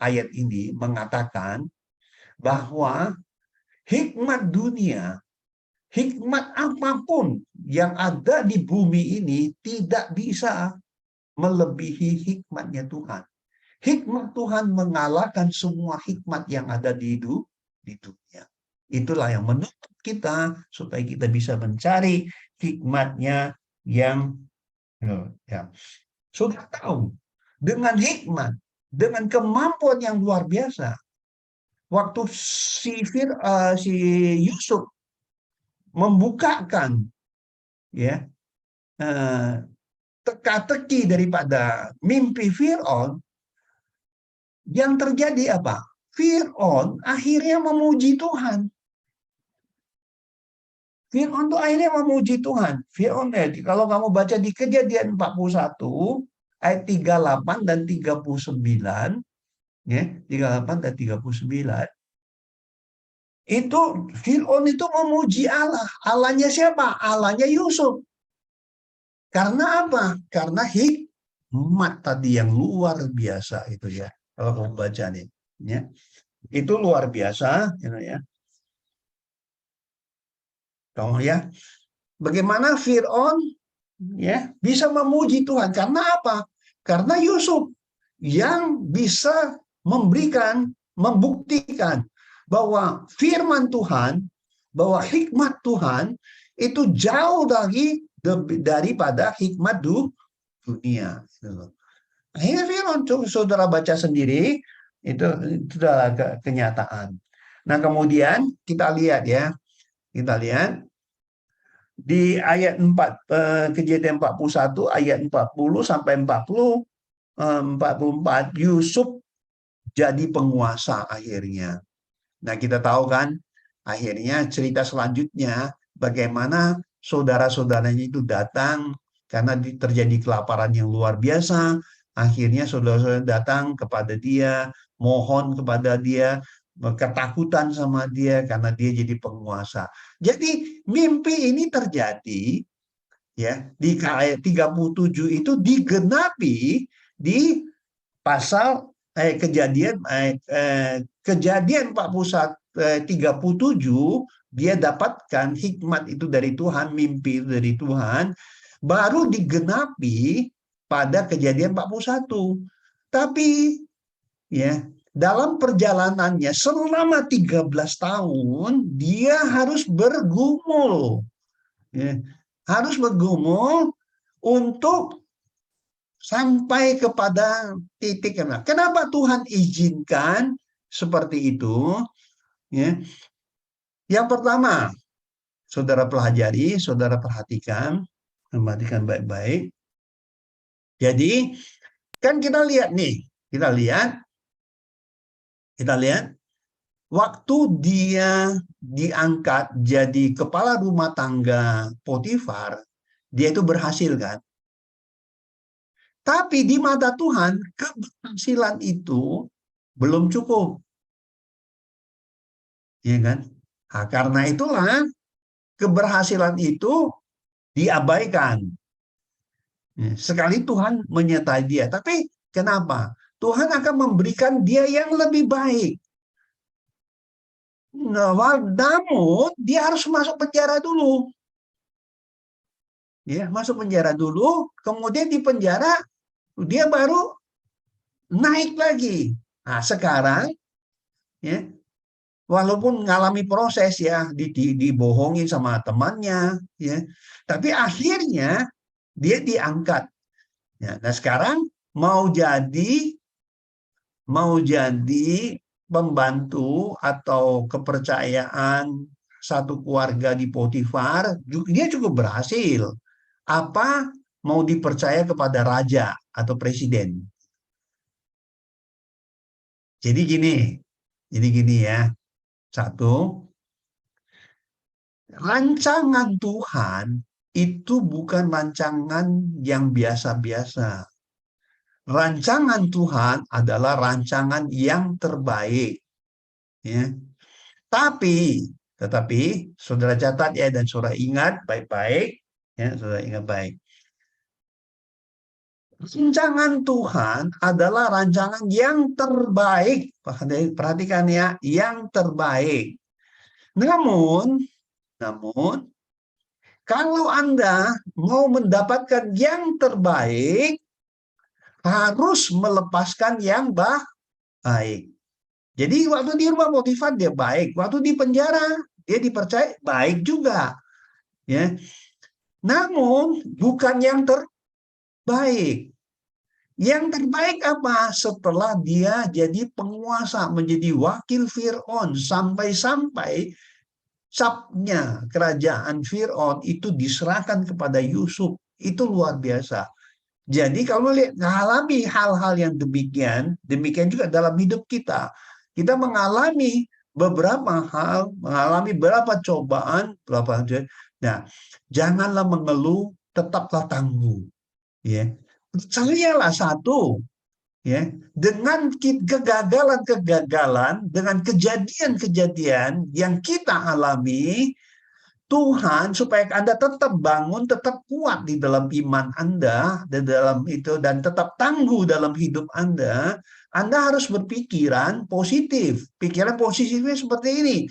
ayat ini mengatakan bahwa hikmat dunia, hikmat apapun yang ada di bumi ini tidak bisa melebihi hikmatnya Tuhan. Hikmat Tuhan mengalahkan semua hikmat yang ada di dunia. Itulah yang menuntut kita supaya kita bisa mencari hikmatnya yang sudah tahu. Dengan hikmat, dengan kemampuan yang luar biasa. Waktu si Yusuf membukakan teka-teki daripada mimpi Firaun, yang terjadi apa? Firaun akhirnya memuji Tuhan. Firaun itu akhirnya memuji Tuhan. Firaun, kalau kamu baca di Kejadian 41 ayat 38 dan 39, ya, 38 dan 39, itu Firaun itu memuji Allah. Allahnya siapa? Allahnya Yusuf. Karena apa? Karena hikmat tadi yang luar biasa itu, ya. Kalau kamu baca nih, ya. Itu luar biasa, ya. Kamu ya, bagaimana Firaun ya bisa memuji Tuhan? Karena apa? Karena Yusuf yang bisa membuktikan bahwa firman Tuhan, bahwa hikmat Tuhan itu jauh daripada hikmat dunia. Akhirnya Firaun, saudara baca sendiri, itu adalah kenyataan. Nah, kemudian kita lihat, ya. Kita lihat di ayat 4, Kejadian 41 ayat 40 sampai 44, Yusuf jadi penguasa akhirnya. Nah, kita tahu kan akhirnya cerita selanjutnya bagaimana saudara-saudaranya itu datang karena terjadi kelaparan yang luar biasa. Akhirnya saudara-saudara datang kepada dia, mohon kepada dia, ketakutan sama dia karena dia jadi penguasa. Jadi mimpi ini terjadi, ya, di ayat 37 itu digenapi di pasal Kejadian 37, dia dapatkan hikmat itu dari Tuhan, mimpi itu dari Tuhan, baru digenapi pada Kejadian 41. Tapi, ya, dalam perjalanannya selama 13 tahun dia harus bergumul, ya, harus bergumul untuk sampai kepada titik. Kenapa Tuhan izinkan seperti itu? Ya. Yang pertama, saudara pelajari, saudara perhatikan baik-baik. Jadi kan kita lihat nih, kita lihat waktu dia diangkat jadi kepala rumah tangga Potifar, dia itu berhasil, kan? Tapi di mata Tuhan, keberhasilan itu belum cukup. Ya kan? Nah, karena itulah keberhasilan itu diabaikan. Sekali Tuhan menyertai dia. Tapi kenapa? Tuhan akan memberikan dia yang lebih baik. Nah, namun dia harus masuk penjara dulu. Ya, masuk penjara dulu, kemudian di penjara dia baru naik lagi. Nah, sekarang, ya, walaupun mengalami proses, ya, dibohongin sama temannya, ya, tapi akhirnya dia diangkat. Ya, nah sekarang mau jadi pembantu atau kepercayaan satu keluarga di Potifar, dia cukup berhasil. Apa mau dipercaya kepada raja atau presiden. Jadi gini ya. Satu, rancangan Tuhan itu bukan rancangan yang biasa-biasa. Rancangan Tuhan adalah rancangan yang terbaik. Ya. Tetapi saudara catat ya dan saudara ingat baik-baik, ya, saudara ingat baik. Rancangan Tuhan adalah rancangan yang terbaik. Perhatikan ya, yang terbaik. Namun kalau Anda mau mendapatkan yang terbaik, harus melepaskan yang baik. Jadi waktu di rumah Potifar dia baik, waktu di penjara dia dipercaya baik juga. Ya. Namun bukan yang terbaik. Yang terbaik apa? Setelah dia jadi penguasa, menjadi wakil Fir'aun, sampai-sampai capnya kerajaan Fir'aun itu diserahkan kepada Yusuf. Itu luar biasa. Jadi kalau mengalami hal-hal yang demikian juga dalam hidup kita. Kita mengalami beberapa hal, mengalami beberapa cobaan, nah, janganlah mengeluh, tetaplah tangguh. Ya. Percayalah satu, ya, dengan kegagalan-kegagalan, dengan kejadian-kejadian yang kita alami, Tuhan supaya Anda tetap bangun, tetap kuat di dalam iman Anda, dan tetap tangguh dalam hidup Anda harus berpikiran positif. Pikiran positifnya seperti ini.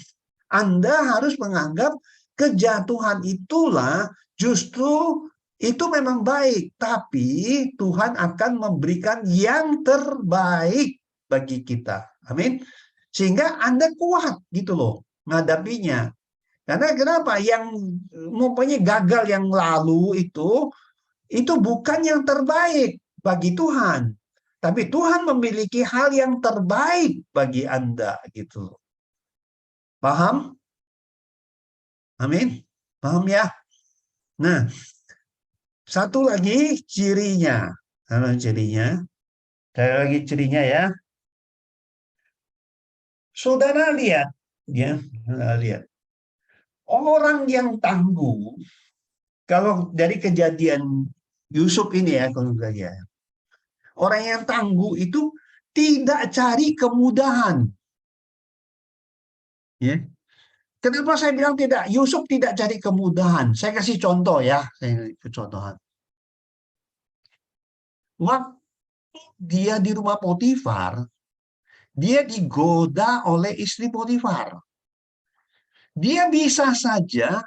Anda harus menganggap kejatuhan itulah justru itu memang baik, tapi Tuhan akan memberikan yang terbaik bagi kita. Amin. Sehingga Anda kuat gitu loh menghadapinya. Karena kenapa? Yang mempunyai gagal yang lalu itu bukan yang terbaik bagi Tuhan. Tapi Tuhan memiliki hal yang terbaik bagi Anda gitu. Paham? Amin. Paham ya? Nah, satu lagi cirinya. Cirinya ya. Saudara lihat, ya, lihat. Orang yang tangguh, kalau dari kejadian Yusuf ini ya, kalau ya, orang yang tangguh itu tidak cari kemudahan. Ya. Kenapa saya bilang tidak? Yusuf tidak cari kemudahan. Saya kasih contoh ya, contohan. Waktu dia di rumah Potifar, dia digoda oleh istri Potifar. Dia bisa saja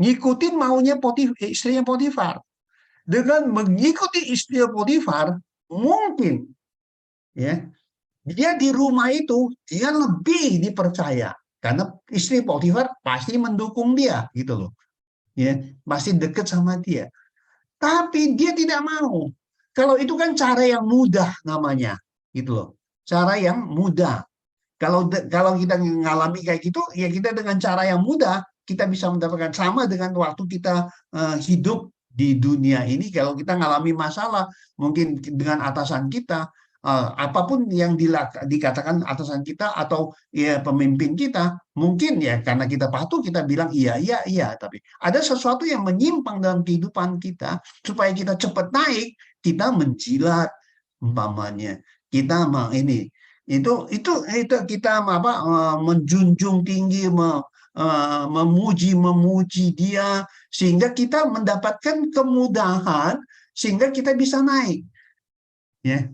ngikutin maunya istrinya Potifar. Dengan mengikuti istri Potifar, mungkin ya dia di rumah itu dia lebih dipercaya karena istri Potifar pasti mendukung dia gitu loh. Ya, pasti dekat sama dia. Tapi dia tidak mau. Kalau itu kan cara yang mudah namanya, gitu loh. Cara yang mudah. Kalau kita mengalami kayak gitu, ya kita dengan cara yang mudah kita bisa mendapatkan sama dengan waktu kita hidup di dunia ini. Kalau kita mengalami masalah, mungkin dengan atasan kita, apapun yang dikatakan atasan kita atau ya pemimpin kita, mungkin ya karena kita patuh kita bilang iya. Tapi ada sesuatu yang menyimpang dalam kehidupan kita supaya kita cepat naik, kita menjilat umpamanya, kita itu kita menjunjung tinggi, memuji dia sehingga kita mendapatkan kemudahan sehingga kita bisa naik. Ya.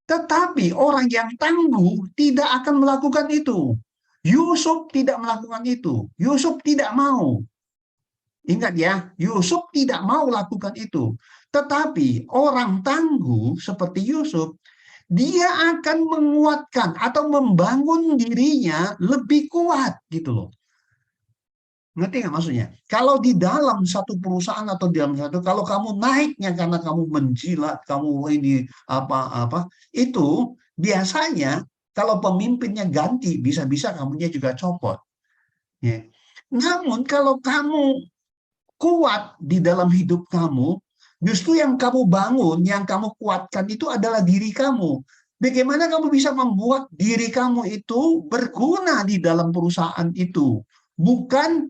Tetapi orang yang tangguh tidak akan melakukan itu. Yusuf tidak melakukan itu. Yusuf tidak mau. Ingat ya, Yusuf tidak mau lakukan itu. Tetapi orang tangguh seperti Yusuf, dia akan menguatkan atau membangun dirinya lebih kuat gitu loh. Ngerti nggak maksudnya? Kalau di dalam satu perusahaan atau di dalam satu, kalau kamu naiknya karena kamu menjilat, kamu ini apa-apa, itu biasanya kalau pemimpinnya ganti, bisa-bisa kamunya juga copot. Ya. Namun kalau kamu kuat di dalam hidup kamu, justru yang kamu bangun, yang kamu kuatkan itu adalah diri kamu. Bagaimana kamu bisa membuat diri kamu itu berguna di dalam perusahaan itu? Bukan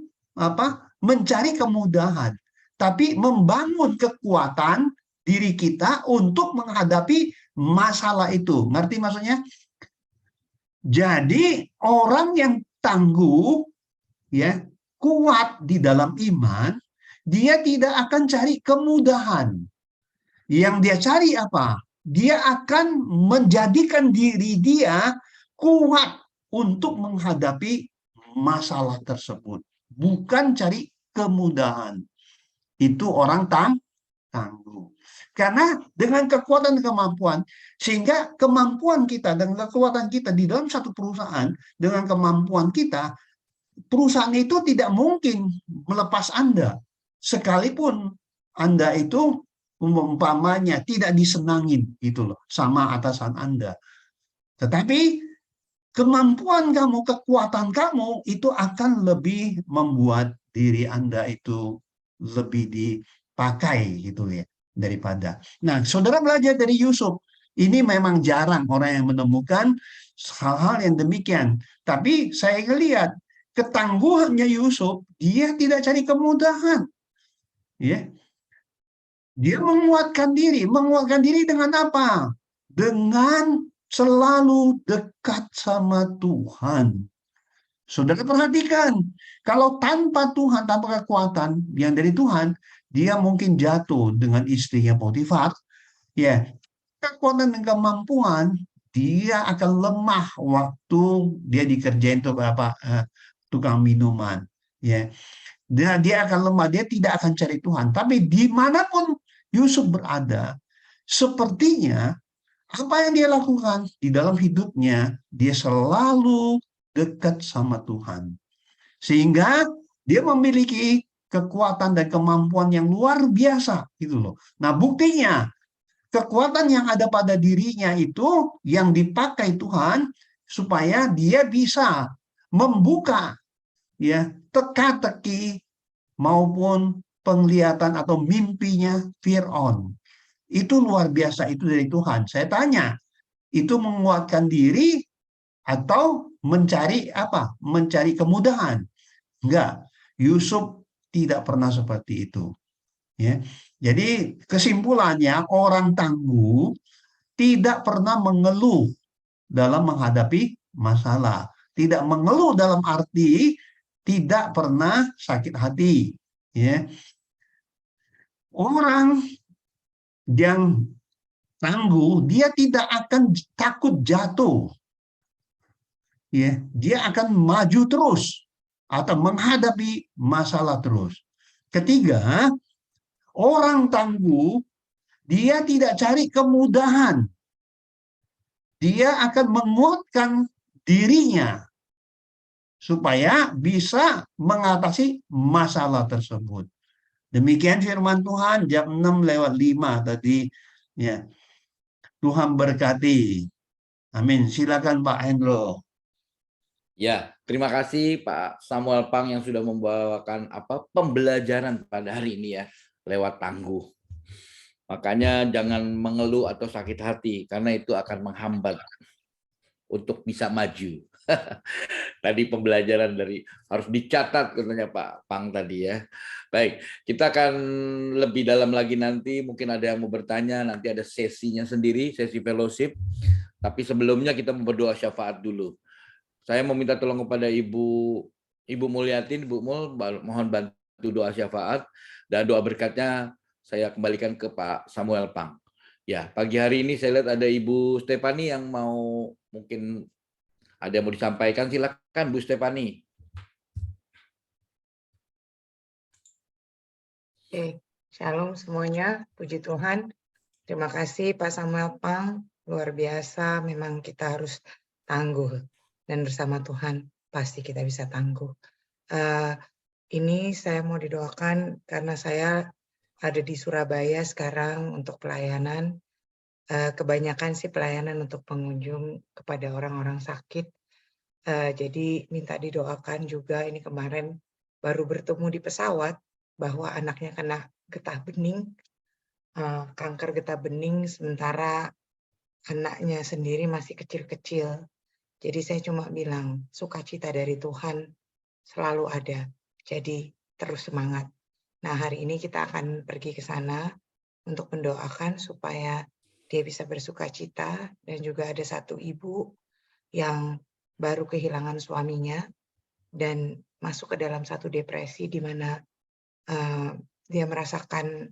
mencari kemudahan, tapi membangun kekuatan diri kita untuk menghadapi masalah itu. Ngerti maksudnya? Jadi orang yang tangguh, ya, kuat di dalam iman, dia tidak akan cari kemudahan. Yang dia cari apa? Dia akan menjadikan diri dia kuat untuk menghadapi masalah tersebut. Bukan cari kemudahan. Itu orang tangguh. Karena dengan kekuatan dan kemampuan, sehingga kemampuan kita dan kekuatan kita di dalam satu perusahaan, dengan kemampuan kita, perusahaan itu tidak mungkin melepas Anda. Sekalipun Anda itu umpamanya tidak disenangin gitu loh sama atasan Anda. Tetapi kemampuan kamu, kekuatan kamu itu akan lebih membuat diri Anda itu lebih dipakai gitu ya daripada. Nah, saudara belajar dari Yusuf. Ini memang jarang orang yang menemukan hal-hal yang demikian. Tapi saya lihat ketangguhannya Yusuf, dia tidak cari kemudahan. Ya. Dia menguatkan diri dengan apa? Dengan selalu dekat sama Tuhan. Saudara perhatikan, kalau tanpa Tuhan, tanpa kekuatan yang dari Tuhan, dia mungkin jatuh dengan istrinya Potifar. Ya, kekuatan dan kemampuan, dia akan lemah waktu dia dikerjain tuh tukang minuman. Ya, dia akan lemah, dia tidak akan cari Tuhan. Tapi dimanapun Yusuf berada, sepertinya apa yang dia lakukan di dalam hidupnya, dia selalu dekat sama Tuhan. Sehingga dia memiliki kekuatan dan kemampuan yang luar biasa gitu loh. Nah, buktinya kekuatan yang ada pada dirinya itu yang dipakai Tuhan supaya dia bisa membuka ya teka-teki maupun penglihatan atau mimpinya Fir'aun. Itu luar biasa, itu dari Tuhan. Saya tanya, itu menguatkan diri atau mencari apa? Mencari kemudahan? Enggak. Yusuf tidak pernah seperti itu. Ya. Jadi kesimpulannya orang tangguh tidak pernah mengeluh dalam menghadapi masalah. Tidak mengeluh dalam arti tidak pernah sakit hati. Ya. Orang yang tangguh, dia tidak akan takut jatuh. Ya, dia akan maju terus atau menghadapi masalah terus. Ketiga, orang tangguh, dia tidak cari kemudahan. Dia akan menguatkan dirinya supaya bisa mengatasi masalah tersebut. Demikian firman Tuhan jam 6:05 tadi. Ya. Tuhan berkati. Amin. Silakan Pak Hendro. Ya, terima kasih Pak Samuel Pang yang sudah membawakan pembelajaran pada hari ini ya lewat tangguh. Makanya jangan mengeluh atau sakit hati karena itu akan menghambat untuk bisa maju. Tadi pembelajaran dari harus dicatat katanya Pak Pang tadi ya. Baik, kita akan lebih dalam lagi nanti. Mungkin ada yang mau bertanya, nanti ada sesinya sendiri, sesi fellowship. Tapi sebelumnya kita mau berdoa syafaat dulu. Saya meminta tolong kepada Ibu Mulyatin, Ibu Mul, mohon bantu doa syafaat dan doa berkatnya saya kembalikan ke Pak Samuel Pang. Ya, pagi hari ini saya lihat ada Ibu Stefani yang mau mungkin ada yang mau disampaikan, silakan Bu Stefani. Oke, shalom semuanya, puji Tuhan. Terima kasih Pak Samuel Pang, luar biasa, memang kita harus tangguh. Dan bersama Tuhan pasti kita bisa tangguh. Ini saya mau didoakan karena saya ada di Surabaya sekarang untuk pelayanan. Kebanyakan sih pelayanan untuk pengunjung kepada orang-orang sakit. Jadi minta didoakan juga, ini kemarin baru bertemu di pesawat bahwa anaknya kena getah bening, kanker getah bening, sementara anaknya sendiri masih kecil-kecil. Jadi saya cuma bilang, sukacita dari Tuhan selalu ada. Jadi terus semangat. Nah, hari ini kita akan pergi ke sana untuk mendoakan supaya dia bisa bersukacita, dan juga ada satu ibu yang baru kehilangan suaminya dan masuk ke dalam satu depresi di mana dia merasakan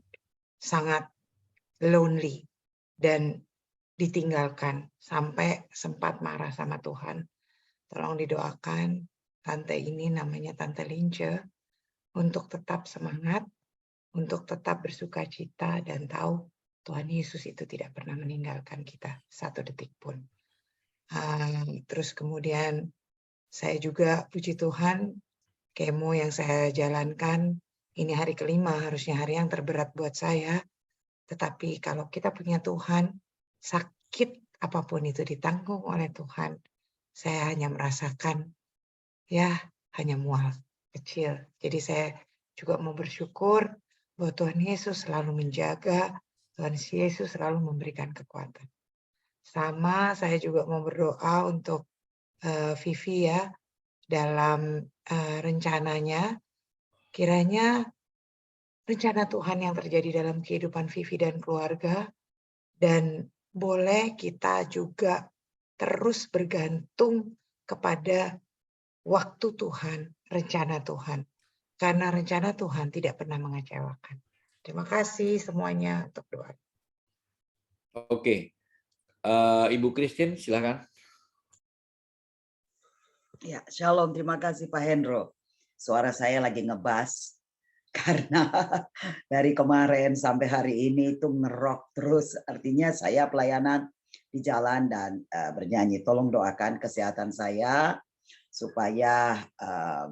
sangat lonely dan ditinggalkan sampai sempat marah sama Tuhan. Tolong didoakan tante ini, namanya Tante Lince, untuk tetap semangat, untuk tetap bersukacita dan tahu Tuhan Yesus itu tidak pernah meninggalkan kita satu detik pun. Terus kemudian saya juga puji Tuhan, kemo yang saya jalankan ini hari kelima, harusnya hari yang terberat buat saya. Tetapi kalau kita punya Tuhan, sakit apapun itu ditanggung oleh Tuhan. Saya hanya merasakan, ya hanya mual kecil. Jadi saya juga mau bersyukur bahwa Tuhan Yesus selalu menjaga, Tuhan Yesus selalu memberikan kekuatan. Sama saya juga mau berdoa untuk Vivi ya, dalam rencananya, kiranya rencana Tuhan yang terjadi dalam kehidupan Vivi dan keluarga, dan boleh kita juga terus bergantung kepada waktu Tuhan, rencana Tuhan. Karena rencana Tuhan tidak pernah mengecewakan. Terima kasih semuanya untuk doa. Oke. Ibu Christine, silakan. Ya, shalom. Terima kasih Pak Hendro. Suara saya lagi ngebas karena dari kemarin sampai hari ini itu ngerok terus. Artinya saya pelayanan di jalan dan bernyanyi. Tolong doakan kesehatan saya supaya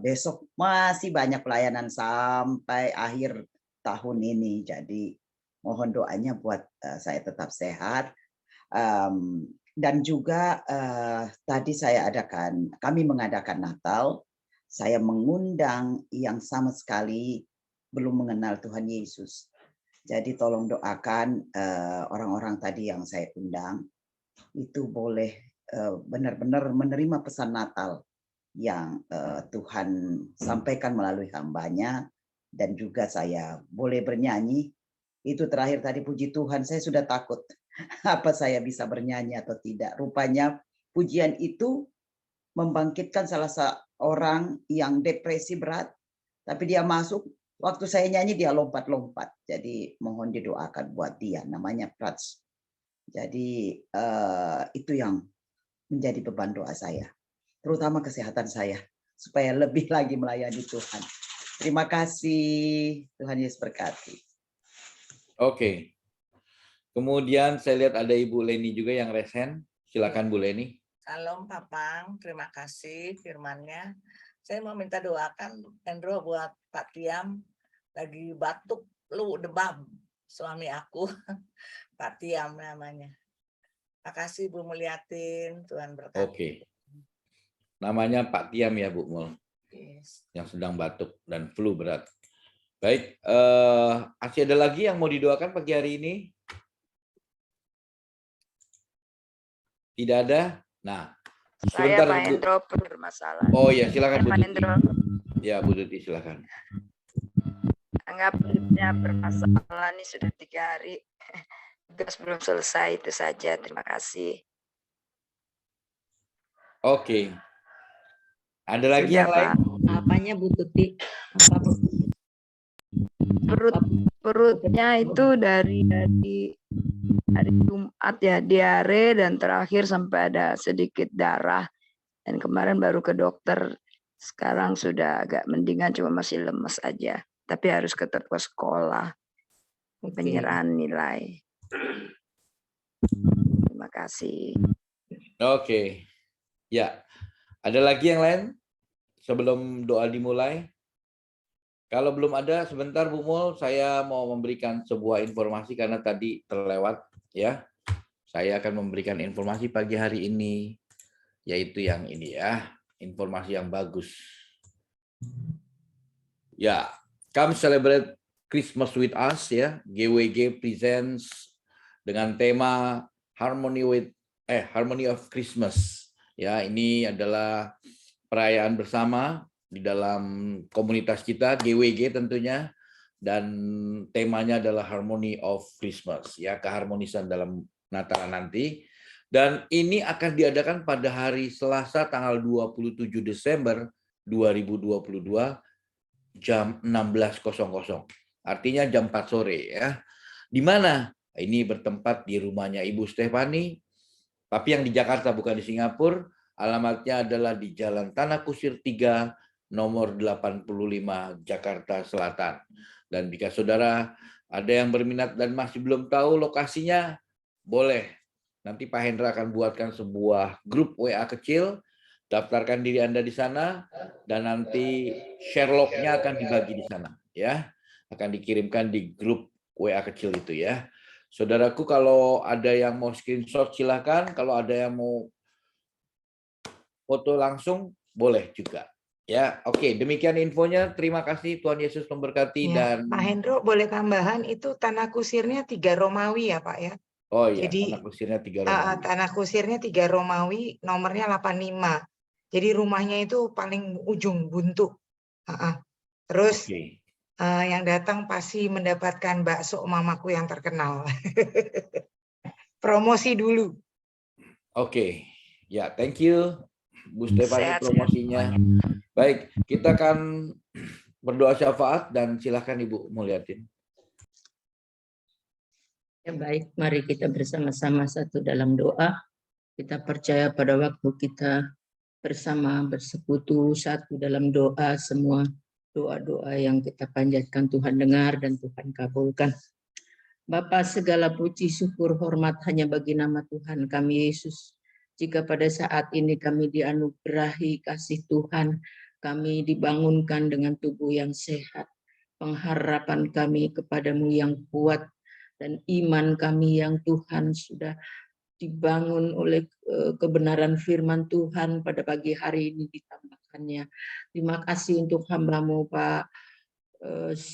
besok masih banyak pelayanan sampai akhir tahun ini. Jadi mohon doanya buat saya tetap sehat. Dan juga tadi kami mengadakan Natal. Saya mengundang yang sama sekali belum mengenal Tuhan Yesus. Jadi tolong doakan orang-orang tadi yang saya undang itu boleh benar-benar menerima pesan Natal yang Tuhan sampaikan melalui hambanya, dan juga saya boleh bernyanyi. Itu terakhir tadi, puji Tuhan, saya sudah takut apa saya bisa bernyanyi atau tidak. Rupanya pujian itu membangkitkan salah seorang yang depresi berat, tapi dia masuk, waktu saya nyanyi dia lompat-lompat. Jadi mohon didoakan buat dia, namanya Prats. Jadi itu yang menjadi beban doa saya, terutama kesehatan saya, supaya lebih lagi melayani Tuhan. Terima kasih, Tuhan Yesus berkati. Oke. Kemudian saya lihat ada Ibu Leni juga yang resen. Silakan Bu Leni. Salam Papang, terima kasih firmannya. Saya mau minta doakan Hendro buat Pak Tiam, lagi batuk, demam, suami aku, Pak Tiam namanya. Makasih Bu Mulyatin, Tuhan berkati. Oke. Namanya Pak Tiam ya Bu Mul, Yes. yang sedang batuk dan flu berat. Baik, masih ada lagi yang mau didoakan pagi hari ini? Tidak ada? Nah, Saya sebentar Pak Bu. Hendro bermasalah. Oh ya, silakan Bu Pak Tuti. Hendro, Ya Bu Tuti, silakan. anggap hidupnya bermasalah nih sudah 3 hari. Tugas belum selesai, itu saja. Terima kasih. Oke. Ada lagi Sudah, yang lain? Pak. Apanya Bu Tuti? Apa Bu? Perutnya itu dari hari Jumat ya, diare, dan terakhir sampai ada sedikit darah. Dan kemarin baru ke dokter. Sekarang sudah agak mendingan, cuma masih lemes aja. Tapi harus tetap ke sekolah. Penyerahan nilai. Terima kasih. Oke. Ya. Ada lagi yang lain sebelum doa dimulai? Kalau belum ada, sebentar Bu Mul, saya mau memberikan sebuah informasi karena tadi terlewat ya. Saya akan memberikan informasi pagi hari ini, yaitu yang ini ya, informasi yang bagus. Ya, come celebrate Christmas with us ya. GWG presents dengan tema Harmony of Christmas. Ya, ini adalah perayaan bersama di dalam komunitas kita GWG tentunya, dan temanya adalah Harmony of Christmas ya, keharmonisan dalam Natal nanti. Dan ini akan diadakan pada hari Selasa tanggal 27 Desember 2022 jam 16.00. Artinya jam 4 sore ya. Di mana? Ini bertempat di rumahnya Ibu Stefani, tapi yang di Jakarta bukan di Singapura. Alamatnya adalah di Jalan Tanah Kusir 3 nomor 85 Jakarta Selatan. Dan jika saudara ada yang berminat dan masih belum tahu lokasinya, boleh. Nanti Pak Hendra akan buatkan sebuah grup WA kecil, daftarkan diri Anda di sana, dan nanti share log-nya akan dibagi di sana, ya, akan dikirimkan di grup WA kecil itu ya. Saudaraku, kalau ada yang mau screenshot silakan, kalau ada yang mau foto langsung boleh juga. Ya, oke, demikian infonya. Terima kasih, Tuhan Yesus memberkati. Ya, Dan Pak Hendro boleh tambahan itu tanah kusirnya 3 Romawi ya Pak ya. oh iya, Jadi tanah kusirnya 3 Romawi. tanah kusirnya 3 Romawi, nomornya 85. Jadi rumahnya itu paling ujung buntu. Terus Oke. yang datang pasti mendapatkan bakso mamaku yang terkenal. Promosi dulu. Oke, ya, thank you Bu Stefani Sehat-sehat promosinya. Baik, kita akan berdoa syafaat dan silakan Ibu Mulyatin. Ya baik, mari kita bersama-sama satu dalam doa. Kita percaya pada waktu kita bersama bersekutu satu dalam doa, semua doa-doa yang kita panjatkan Tuhan dengar dan Tuhan kabulkan. Bapa, segala puji, syukur, hormat hanya bagi nama Tuhan kami Yesus. Jika pada saat ini kami dianugerahi kasih Tuhan, kami dibangunkan dengan tubuh yang sehat, pengharapan kami kepadamu yang kuat, dan iman kami yang Tuhan sudah dibangun oleh kebenaran firman Tuhan pada pagi hari ini ditambahkannya. Terima kasih untuk hamba-Mu Pak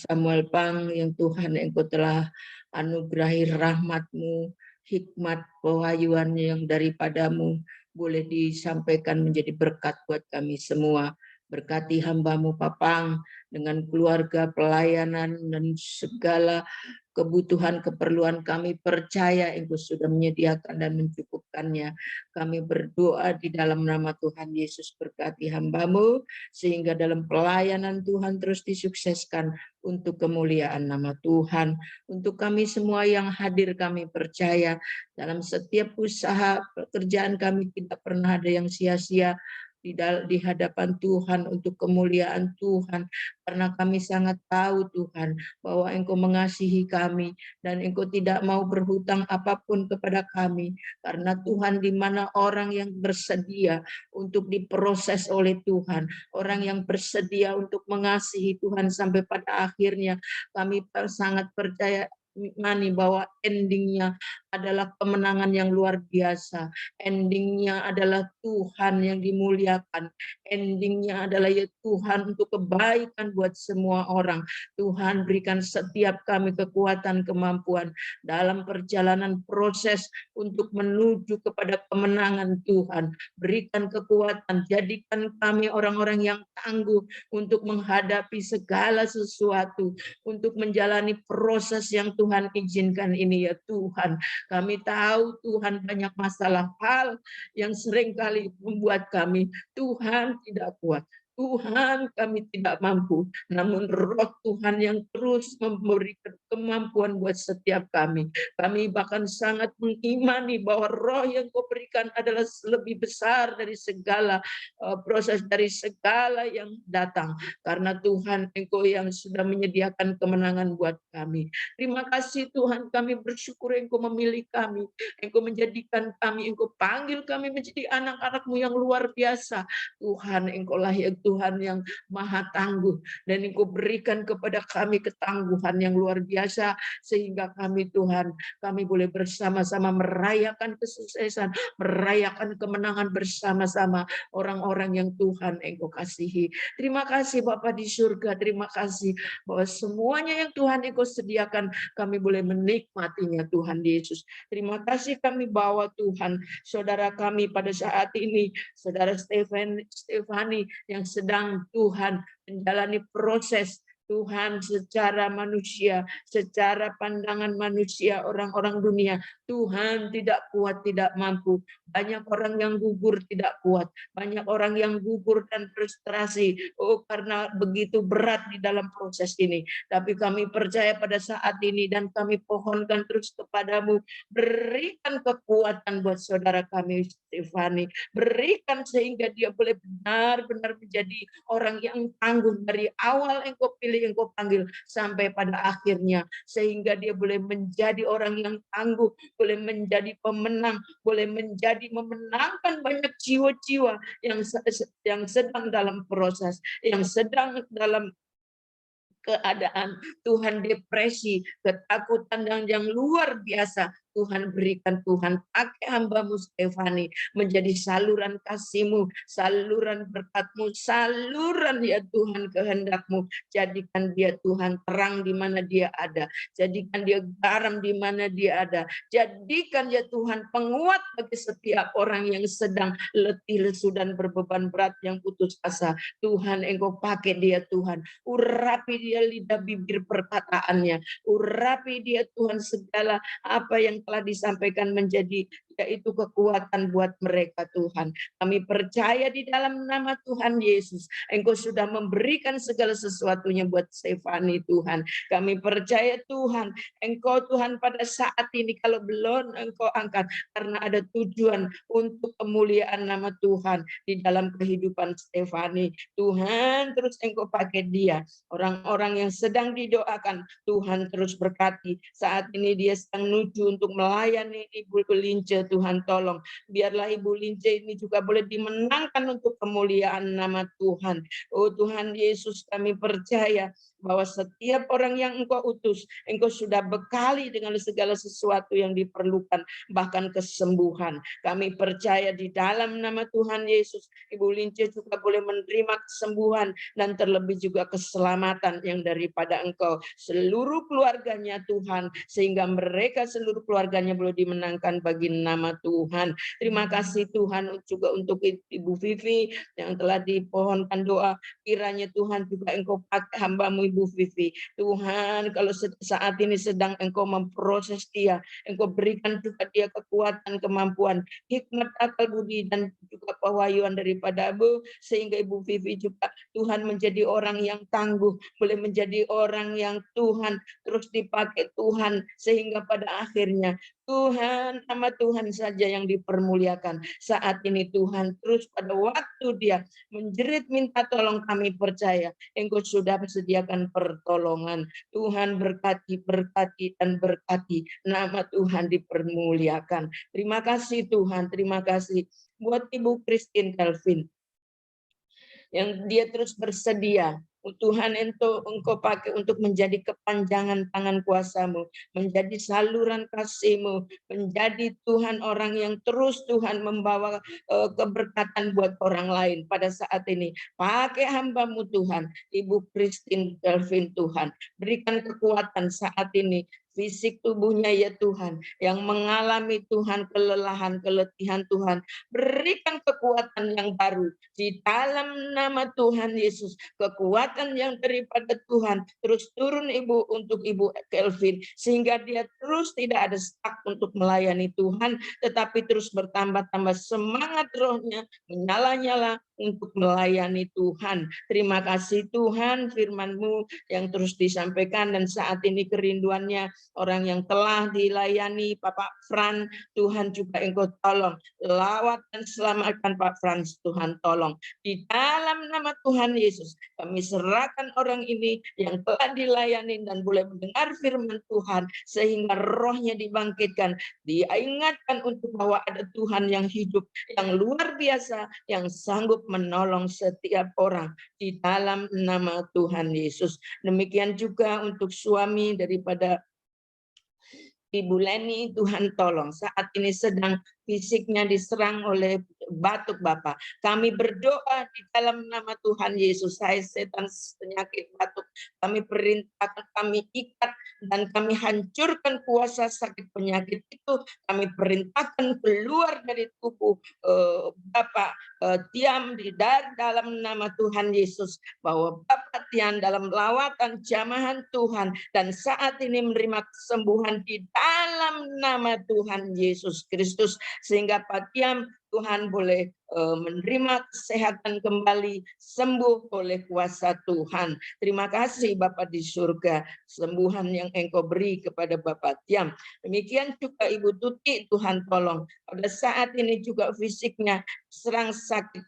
Samuel Pang, yang Tuhan Engkau telah anugerahi rahmat-Mu, hikmat, pewahyuan yang daripadamu boleh disampaikan menjadi berkat buat kami semua. Berkati hamba-Mu Papang dengan keluarga, pelayanan, dan segala kebutuhan, keperluan kami percaya Engkau sudah menyediakan dan mencukupkannya. Kami berdoa di dalam nama Tuhan Yesus, berkati hamba-Mu sehingga dalam pelayanan Tuhan terus disukseskan untuk kemuliaan nama Tuhan. Untuk kami semua yang hadir, kami percaya dalam setiap usaha pekerjaan kami tidak pernah ada yang sia-sia di hadapan Tuhan untuk kemuliaan Tuhan, karena kami sangat tahu Tuhan bahwa Engkau mengasihi kami dan Engkau tidak mau berhutang apapun kepada kami, karena Tuhan, di mana orang yang bersedia untuk diproses oleh Tuhan, orang yang bersedia untuk mengasihi Tuhan sampai pada akhirnya, kami sangat percaya imani bahwa endingnya adalah kemenangan yang luar biasa. Endingnya adalah Tuhan yang dimuliakan. Endingnya adalah ya Tuhan untuk kebaikan buat semua orang. Tuhan, berikan setiap kami kekuatan, kemampuan dalam perjalanan proses untuk menuju kepada kemenangan Tuhan. Berikan kekuatan, jadikan kami orang-orang yang tangguh untuk menghadapi segala sesuatu, untuk menjalani proses yang Tuhan izinkan ini ya Tuhan. Kami tahu Tuhan banyak masalah hal yang seringkali membuat kami Tuhan tidak kuat. Tuhan, kami tidak mampu, namun Roh Tuhan yang terus memberikan kemampuan buat setiap kami. Kami bahkan sangat mengimani bahwa Roh yang Kau berikan adalah lebih besar dari segala proses, dari segala yang datang. Karena Tuhan, Engkau yang sudah menyediakan kemenangan buat kami. Terima kasih Tuhan, kami bersyukur Engkau memilih kami, Engkau menjadikan kami, Engkau panggil kami menjadi anak-anak-Mu yang luar biasa. Tuhan, Engkau lah yang Tuhan yang maha tangguh, dan Engkau berikan kepada kami ketangguhan yang luar biasa, sehingga kami Tuhan, kami boleh bersama-sama merayakan kesuksesan, merayakan kemenangan bersama-sama orang-orang yang Tuhan Engkau kasihi. Terima kasih Bapa di surga, terima kasih bahwa semuanya yang Tuhan Engkau sediakan, kami boleh menikmatinya Tuhan Yesus. Terima kasih kami bawa Tuhan, saudara kami pada saat ini, saudara Stefani yang sedang Tuhan menjalani proses Tuhan secara manusia, secara pandangan manusia, orang-orang dunia, Tuhan tidak kuat, tidak mampu. Banyak orang yang gugur tidak kuat, banyak orang yang gugur dan frustrasi, karena begitu berat di dalam proses ini. Tapi kami percaya pada saat ini dan kami pohonkan terus kepadamu, berikan kekuatan buat saudara kami Stefani, berikan sehingga dia boleh benar-benar menjadi orang yang tangguh dari awal Engkau pilih, Engkau panggil sampai pada akhirnya, sehingga dia boleh menjadi orang yang tangguh, boleh menjadi pemenang, boleh menjadi memenangkan banyak jiwa-jiwa yang sedang dalam proses, yang sedang dalam keadaan Tuhan depresi, ketakutan yang luar biasa. Tuhan berikan, Tuhan pakai hamba-Mu Stefani menjadi saluran kasih-Mu, saluran berkat-Mu, saluran ya Tuhan kehendak-Mu. Jadikan dia Tuhan terang di mana dia ada, jadikan dia garam di mana dia ada, jadikan ya Tuhan penguat bagi setiap orang yang sedang letih, lesu dan berbeban berat, yang putus asa. Tuhan Engkau pakai dia Tuhan, urapi dia lidah bibir perkataannya, urapi dia Tuhan segala apa yang telah disampaikan menjadi yaitu kekuatan buat mereka Tuhan. Kami percaya di dalam nama Tuhan Yesus, Engkau sudah memberikan segala sesuatunya buat Stefani Tuhan. Kami percaya Tuhan, Engkau Tuhan pada saat ini kalau belum Engkau angkat, karena ada tujuan untuk kemuliaan nama Tuhan di dalam kehidupan Stefani. Tuhan terus Engkau pakai dia, orang-orang yang sedang didoakan, Tuhan terus berkati. Saat ini dia sedang menuju untuk melayani Ibu Lince, Tuhan tolong. Biarlah Ibu Lince ini juga boleh dimenangkan untuk kemuliaan nama Tuhan. Oh Tuhan Yesus, kami percaya bahwa setiap orang yang Engkau utus, Engkau sudah bekali dengan segala sesuatu yang diperlukan, bahkan kesembuhan. Kami percaya di dalam nama Tuhan Yesus, Ibu Lince juga boleh menerima kesembuhan dan terlebih juga keselamatan yang daripada Engkau. Seluruh keluarganya Tuhan, sehingga mereka seluruh keluarganya boleh dimenangkan bagi nama Tuhan. Terima kasih Tuhan juga untuk Ibu Vivi yang telah dipohonkan doa. Kiranya Tuhan juga Engkau pakai hamba-Mu Ibu Vivi. Tuhan, kalau saat ini sedang Engkau memproses dia, Engkau berikan juga dia kekuatan, kemampuan, hikmat, akal budi, dan juga pewahyuan daripada Ibu, sehingga Ibu Vivi juga Tuhan menjadi orang yang tangguh, boleh menjadi orang yang Tuhan terus dipakai Tuhan, sehingga pada akhirnya Tuhan, nama Tuhan saja yang dipermuliakan. Saat ini Tuhan terus pada waktu dia menjerit minta tolong, kami percaya Engkau sudah sediakan pertolongan. Tuhan berkati, berkati, dan berkati. Nama Tuhan dipermuliakan. Terima kasih Tuhan, terima kasih buat Ibu Christine Calvin yang dia terus bersedia. Tuhan, Engkau pakai untuk menjadi kepanjangan tangan kuasa-Mu, menjadi saluran kasih-Mu, menjadi Tuhan orang yang terus Tuhan membawa keberkatan buat orang lain pada saat ini. Pakai hamba-Mu Tuhan, Ibu Christine Calvin Tuhan, berikan kekuatan saat ini, fisik tubuhnya ya Tuhan, yang mengalami Tuhan kelelahan, keletihan Tuhan, berikan kekuatan yang baru di dalam nama Tuhan Yesus. Kekuatan yang daripada Tuhan terus turun Ibu untuk Ibu Kelvin, sehingga dia terus tidak ada stuck untuk melayani Tuhan, tetapi terus bertambah-tambah semangat rohnya, menyala-nyala untuk melayani Tuhan. Terima kasih Tuhan, firman-Mu yang terus disampaikan, dan saat ini kerinduannya orang yang telah dilayani Bapak Fran, Tuhan juga Engkau tolong, lawat dan selamatkan Pak Frans, Tuhan tolong. Di dalam nama Tuhan Yesus, kami serahkan orang ini yang telah dilayani dan boleh mendengar firman Tuhan, sehingga rohnya dibangkitkan, dia ingatkan untuk bahwa ada Tuhan yang hidup, yang luar biasa, yang sanggup menolong setiap orang di dalam nama Tuhan Yesus. Demikian juga untuk suami daripada Ibu Leni, Tuhan tolong saat ini sedang fisiknya diserang oleh batuk Bapak. Kami berdoa di dalam nama Tuhan Yesus, hai setan penyakit batuk, kami perintahkan, kami ikat dan kami hancurkan kuasa sakit penyakit itu. Kami perintahkan keluar dari tubuh Bapak Tiam di dalam nama Tuhan Yesus, bahwa Bapak Tiam dalam lawatan jamahan Tuhan dan saat ini menerima kesembuhan di dalam nama Tuhan Yesus Kristus, sehingga Pak Tiam Tuhan boleh menerima kesehatan kembali, sembuh oleh kuasa Tuhan. Terima kasih Bapak di surga, sembuhan yang Engkau beri kepada Bapak Tiam. Demikian juga Ibu Tuti, Tuhan tolong. Pada saat ini juga fisiknya serang sakit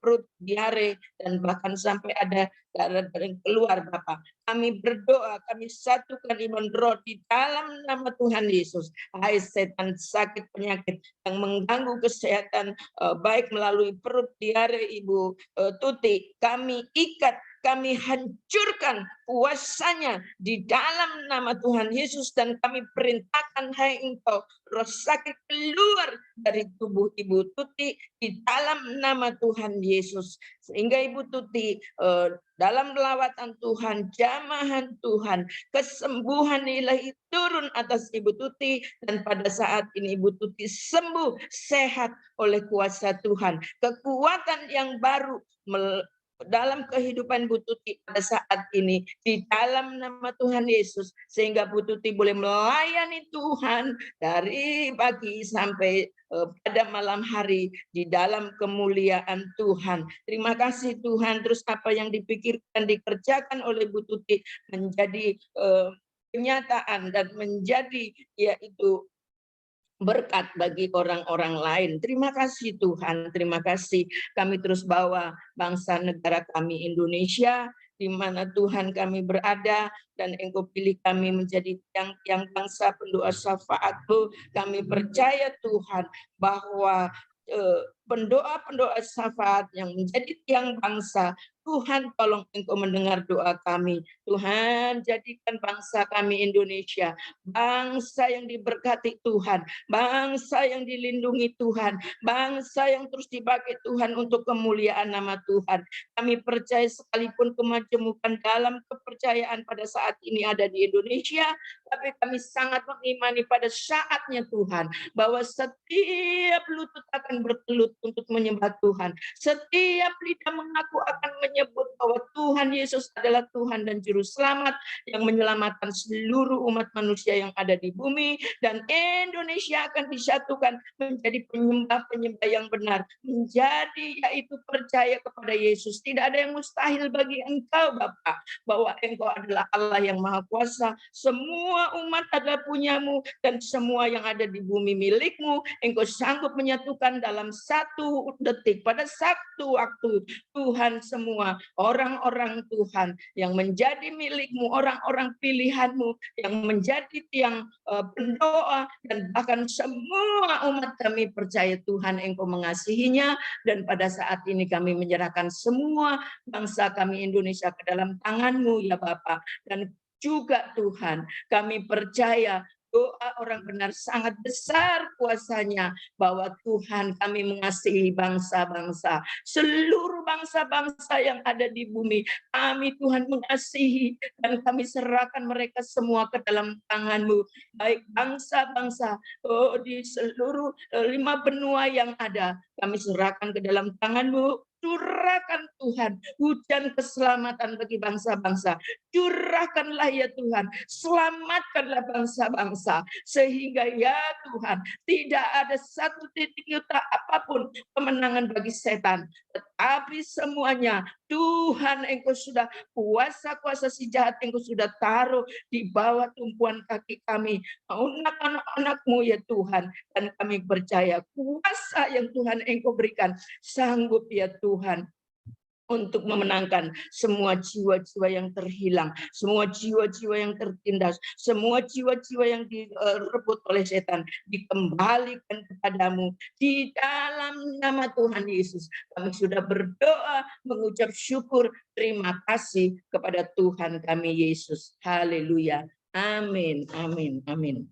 perut, diare, dan bahkan sampai ada darah yang keluar Bapak. Kami berdoa, kami satukan iman roh di dalam nama Tuhan Yesus. Hai setan sakit penyakit yang mengganggu kesehatan baik melalui perut, diare Ibu Tuti, kami ikat, kami hancurkan kuasanya di dalam nama Tuhan Yesus, dan kami perintahkan, hai engkau roh sakit keluar dari tubuh Ibu Tuti di dalam nama Tuhan Yesus, sehingga Ibu Tuti dalam lawatan Tuhan, jamahan Tuhan, kesembuhan ilahi turun atas Ibu Tuti, dan pada saat ini Ibu Tuti sembuh, sehat oleh kuasa Tuhan. Kekuatan yang baru dalam kehidupan Bu Tuti pada saat ini di dalam nama Tuhan Yesus, sehingga Bu Tuti boleh melayani Tuhan dari pagi sampai pada malam hari di dalam kemuliaan Tuhan. Terima kasih Tuhan. Terus apa yang dipikirkan, dikerjakan oleh Bu Tuti menjadi kenyataan dan menjadi yaitu berkat bagi orang-orang lain. Terima kasih Tuhan, terima kasih. Kami terus bawa bangsa negara kami Indonesia, di mana Tuhan kami berada, dan Engkau pilih kami menjadi tiang-tiang bangsa pendoa syafaat-Mu. Kami percaya Tuhan bahwa pendoa-pendoa syafaat yang menjadi tiang bangsa, Tuhan tolong Engkau mendengar doa kami. Tuhan jadikan bangsa kami Indonesia bangsa yang diberkati Tuhan, bangsa yang dilindungi Tuhan, bangsa yang terus dipakai Tuhan untuk kemuliaan nama Tuhan. Kami percaya sekalipun kemajemukan dalam kepercayaan pada saat ini ada di Indonesia, tapi kami sangat mengimani pada saatnya Tuhan, bahwa setiap lutut akan bertelut untuk menyembah Tuhan. Setiap lidah mengaku akan menyebut bahwa Tuhan Yesus adalah Tuhan dan Juru Selamat yang menyelamatkan seluruh umat manusia yang ada di bumi, dan Indonesia akan disatukan menjadi penyembah-penyembah yang benar, menjadi yaitu percaya kepada Yesus. Tidak ada yang mustahil bagi Engkau Bapa, bahwa Engkau adalah Allah yang Maha Kuasa. Semua umat adalah punyamu, dan semua yang ada di bumi milikmu. Engkau sanggup menyatukan dalam satu detik, pada satu waktu. Tuhan, semua orang-orang Tuhan yang menjadi milikmu, orang-orang pilihanmu yang menjadi tiang pendoa, dan bahkan semua umat kami percaya Tuhan Engkau mengasihinya, dan pada saat ini kami menyerahkan semua bangsa kami Indonesia ke dalam tangan-Mu ya Bapa. Dan juga Tuhan, kami percaya doa orang benar sangat besar kuasanya, bahwa Tuhan kami mengasihi bangsa-bangsa, seluruh bangsa-bangsa yang ada di bumi. Kami Tuhan mengasihi, dan kami serahkan mereka semua ke dalam tangan-Mu, baik bangsa-bangsa di seluruh 5 benua yang ada, kami serahkan ke dalam tangan-Mu. Curahkan Tuhan hujan keselamatan bagi bangsa-bangsa. Curahkanlah ya Tuhan, selamatkanlah bangsa-bangsa, sehingga ya Tuhan tidak ada satu titik yuta apapun kemenangan bagi setan, tetapi semuanya Tuhan Engkau sudah kuasa-kuasa si jahat Engkau sudah taruh di bawah tumpuan kaki kami, anak-anak-anak-Mu ya Tuhan, dan kami percaya kuasa yang Tuhan Engkau berikan sanggup ya Tuhan untuk memenangkan semua jiwa-jiwa yang terhilang, semua jiwa-jiwa yang tertindas, semua jiwa-jiwa yang direbut oleh setan, dikembalikan kepadamu di dalam nama Tuhan Yesus. Kami sudah berdoa, mengucap syukur, terima kasih kepada Tuhan kami Yesus. Haleluya. Amin, amin, amin.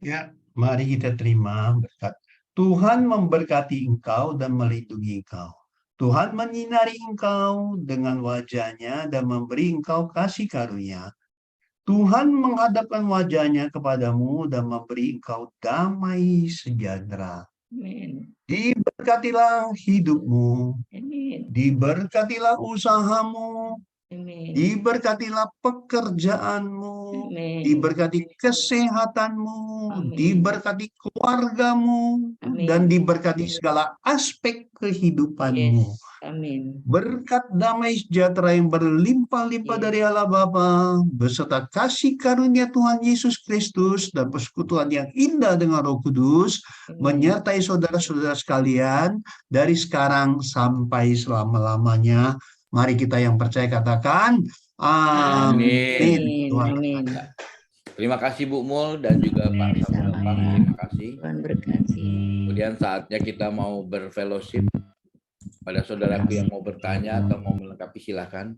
Ya, mari kita terima berkat. Tuhan memberkati engkau dan melindungi engkau. Tuhan menyinari engkau dengan wajah-Nya dan memberi engkau kasih karunia. Tuhan menghadapkan wajah-Nya kepadamu dan memberi engkau damai sejahtera. Amin. Diberkatilah hidupmu, Amin. diberkatilah usahamu, Amin. diberkatilah pekerjaanmu, Amin. diberkati kesehatanmu, Amin. diberkati keluargamu, Amin. dan diberkati segala aspek kehidupanmu. Yes. Amin. Berkat damai sejahtera yang berlimpah-limpah Yes. dari Allah Bapa, beserta kasih karunia Tuhan Yesus Kristus dan persekutuan yang indah dengan Roh Kudus, menyertai saudara-saudara sekalian dari sekarang sampai selama-lamanya. Mari kita yang percaya katakan, amin. Tuhan Amin. Terima kasih Bu Mul dan juga Pak Samuel Pang. Terima kasih. Tuhan berkati. Kemudian saatnya kita mau berfellowship. Pada saudaraku yang mau bertanya atau mau melengkapi silakan.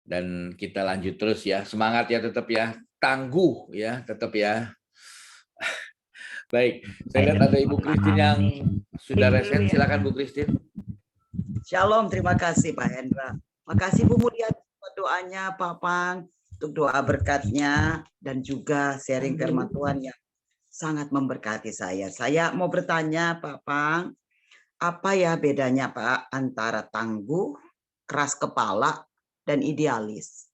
Dan kita lanjut terus ya. Semangat ya tetap ya. Tangguh ya tetap ya. Baik, saya lihat ada Ibu Christine yang sudah resen. Silakan Bu Christine. Shalom, terima kasih Pak Hendra. Makasih Bu Mulia buat doanya Pak Pang, untuk doa berkatnya dan juga sharing firman Tuhan yang sangat memberkati saya. Saya mau bertanya Pak Pang, apa ya bedanya Pak antara tangguh, keras kepala, dan idealis?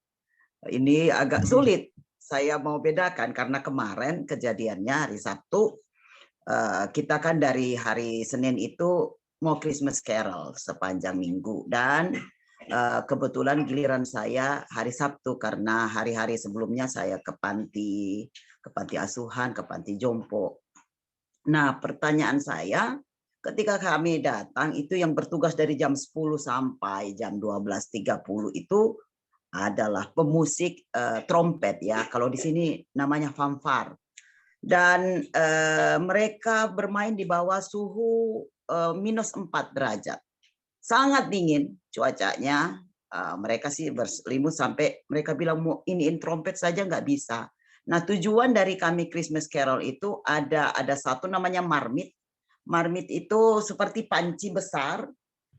Ini agak sulit. Saya mau bedakan karena kemarin kejadiannya hari Sabtu, kita kan dari hari Senin itu mau Christmas Carol sepanjang minggu, dan kebetulan giliran saya hari Sabtu karena hari-hari sebelumnya saya ke panti asuhan, ke panti jompo. Nah, pertanyaan saya, ketika kami datang itu yang bertugas dari jam 10 sampai jam 12.30 itu adalah pemusik trompet ya. Kalau di sini namanya fanfar. Dan mereka bermain di bawah suhu minus 4 derajat. Sangat dingin cuacanya. Mereka sih berselimut sampai mereka bilang mau iniin trompet saja nggak bisa. Nah, tujuan dari kami Christmas Carol itu ada satu namanya marmit. Marmit itu seperti panci besar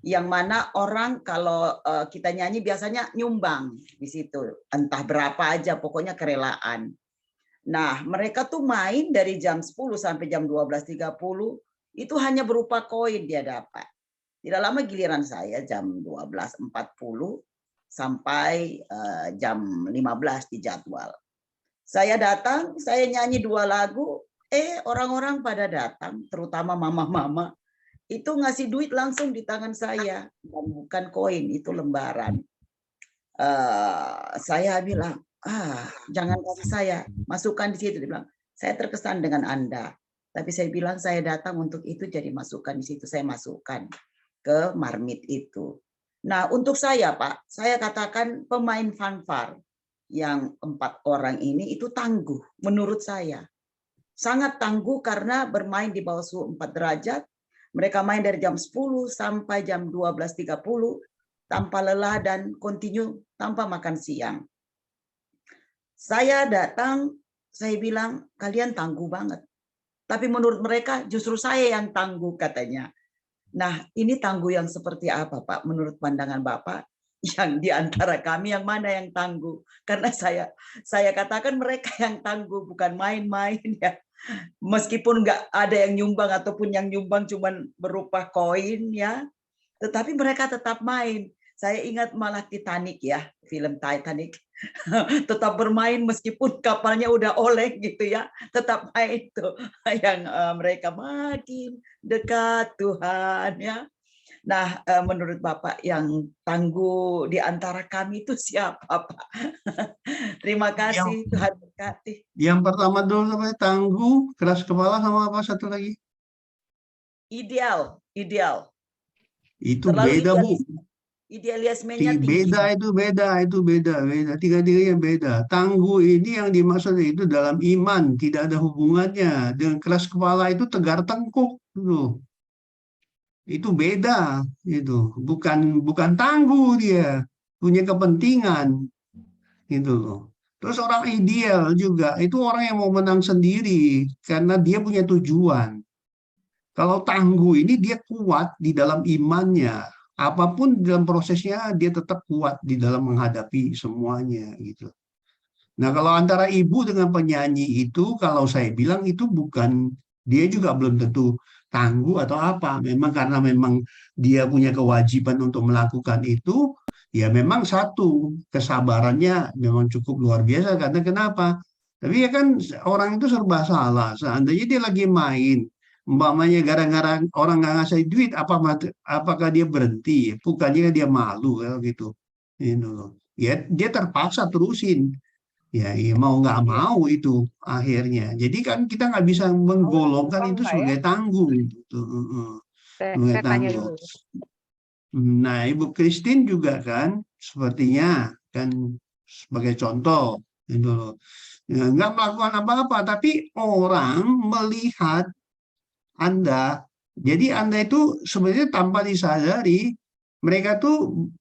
yang mana orang kalau kita nyanyi biasanya nyumbang di situ. Entah berapa aja, pokoknya kerelaan. Nah, mereka tuh main dari jam 10 sampai jam 12.30 itu hanya berupa koin dia dapat. Tidak lama giliran saya jam 12.40 sampai jam 15 di jadwal. Saya datang, saya nyanyi 2 lagu, orang-orang pada datang, terutama mama-mama, itu ngasih duit langsung di tangan saya, dan bukan koin, itu lembaran. Saya bilang, jangan kasih saya, masukkan di situ. Dia bilang, saya terkesan dengan Anda. Tapi saya bilang, saya datang untuk itu, jadi masukkan di situ. Saya masukkan ke marmit itu. Nah, untuk saya, Pak, saya katakan pemain fanfar yang 4 orang ini itu tangguh, menurut saya. Sangat tangguh karena bermain di bawah suhu 4 derajat. Mereka main dari jam 10 sampai jam 12.30 tanpa lelah dan kontinu tanpa makan siang. Saya datang, saya bilang, kalian tangguh banget. Tapi menurut mereka justru saya yang tangguh katanya. Nah, ini tangguh yang seperti apa, Pak? Menurut pandangan Bapak, yang di antara kami yang mana yang tangguh? Karena saya katakan mereka yang tangguh, bukan main-main ya. Meskipun nggak ada yang nyumbang ataupun yang nyumbang cuman berupa koin ya, tetapi mereka tetap main. Saya ingat malah Titanic ya, film Titanic. Tetap bermain meskipun kapalnya udah oleng gitu ya, tetap main tuh yang mereka makin dekat Tuhan ya. Nah, menurut Bapak yang tangguh di antara kami itu siapa, Pak? Terima kasih, Tuhan berkati. Yang pertama dulu namanya tangguh, keras kepala, sama apa satu lagi? ideal. Itu Terlalu beda, Bu. idealismenya tinggi. Beda. Tiga-tiganya beda. Tangguh ini yang dimaksud itu dalam iman, tidak ada hubungannya dengan keras kepala itu tegar tengkuk gitu. Itu beda itu. Bukan tangguh dia, punya kepentingan gitu loh. Terus orang ideal juga itu orang yang mau menang sendiri karena dia punya tujuan. Kalau tangguh ini dia kuat di dalam imannya. Apapun dalam prosesnya dia tetap kuat di dalam menghadapi semuanya gitu. Nah, kalau antara ibu dengan penyanyi itu kalau saya bilang itu bukan, dia juga belum tentu tangguh atau apa. Memang karena memang dia punya kewajiban untuk melakukan itu, ya memang satu, kesabarannya memang cukup luar biasa karena kenapa? Tapi ya kan orang itu serba salah. Seandainya dia lagi main, umpamanya gara-gara orang nggak ngasih duit, apakah dia berhenti? Bukannya dia malu ya gitu. Ini loh. Ya dia terpaksa terusin. Ya, ya mau nggak mau itu akhirnya. Jadi kan kita nggak bisa menggolongkan itu sebagai tangguh gitu. Sebagai Saya tanya tangguh. dulu. Nah, Ibu Christine juga kan sepertinya kan sebagai contoh itu loh. Ya, nggak melakukan apa-apa, tapi orang melihat Anda. Jadi Anda itu sebenarnya tanpa disadari mereka tuh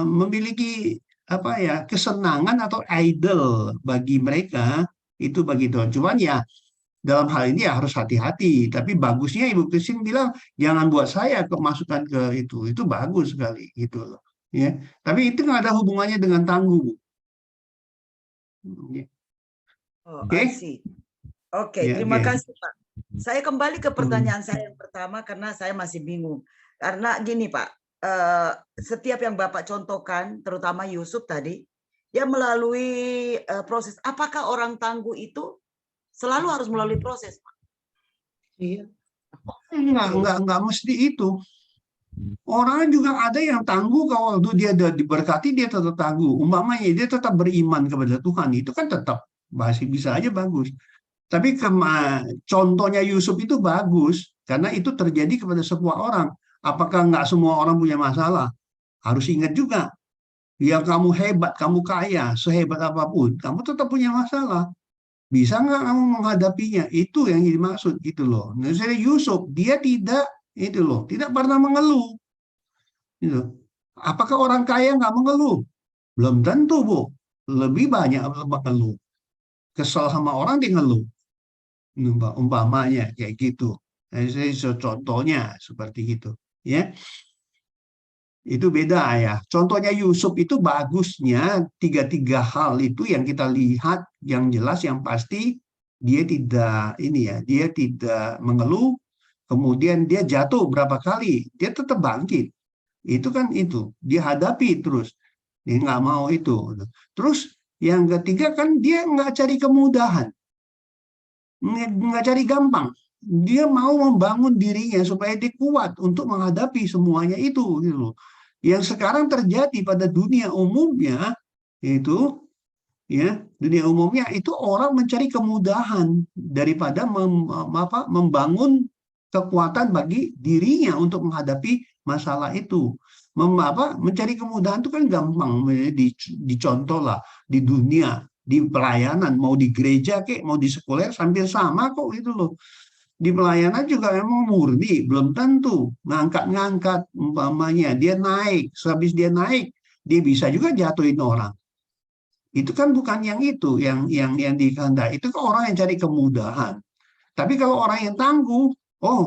memiliki apa ya kesenangan atau idol bagi mereka itu bagi Tuhan. Cuman ya dalam hal ini ya harus hati-hati. Tapi bagusnya Ibu Christine bilang jangan buat saya kemasukan ke itu bagus sekali gitu loh. Ya, tapi itu nggak ada hubungannya dengan tangguh. Ya. Oh, Oke? I see. Oke, Ya, terima oke. kasih Pak. Saya kembali ke pertanyaan saya yang pertama karena saya masih bingung. Karena gini Pak, setiap yang Bapak contohkan, terutama Yusuf tadi, dia melalui proses. Apakah orang tangguh itu selalu harus melalui proses, Pak? Iya. Enggak mesti itu. Orang juga ada yang tangguh kalau dia diberkati dia tetap tangguh. Umpamanya dia tetap beriman kepada Tuhan, itu kan tetap masih bisa aja bagus. Tapi contohnya Yusuf itu bagus karena itu terjadi kepada sebuah orang. Apakah nggak semua orang punya masalah? Harus ingat juga, ya kamu hebat, kamu kaya, sehebat apapun, kamu tetap punya masalah. Bisa nggak kamu menghadapinya? Itu yang dimaksud gitu loh. Nah, saya Yusuf dia tidak itu loh, tidak pernah mengeluh. Gitu. Apakah orang kaya nggak mengeluh? Belum tentu, Bu. Lebih banyak mengeluh. Kesel sama orang dia ngeluh. Umpamanya kayak gitu. Nah, contohnya seperti itu. Ya, itu beda ya. Contohnya Yusuf itu bagusnya tiga hal itu yang kita lihat yang jelas yang pasti dia tidak ini ya, dia tidak mengeluh, kemudian dia jatuh berapa kali, dia tetap bangkit. Itu kan itu, dia hadapi terus. Dia nggak mau itu. Terus yang ketiga kan dia nggak cari kemudahan, nggak cari gampang. Dia mau membangun dirinya supaya dia kuat untuk menghadapi semuanya itu gitu loh. Yang sekarang terjadi pada dunia umumnya itu ya, dunia umumnya itu orang mencari kemudahan daripada membangun kekuatan bagi dirinya untuk menghadapi masalah itu. Mencari kemudahan itu kan gampang, dicontoh lah di dunia, di pelayanan, mau di gereja kek, mau di sekuler, sambil sama kok gitu loh. Di pelayanan juga emang murni, belum tentu ngangkat-ngangkat umpamanya dia naik, sehabis dia naik dia bisa juga jatuhin orang. Itu kan bukan yang itu yang dikehendaki. Itu kan orang yang cari kemudahan. Tapi kalau orang yang tangguh, oh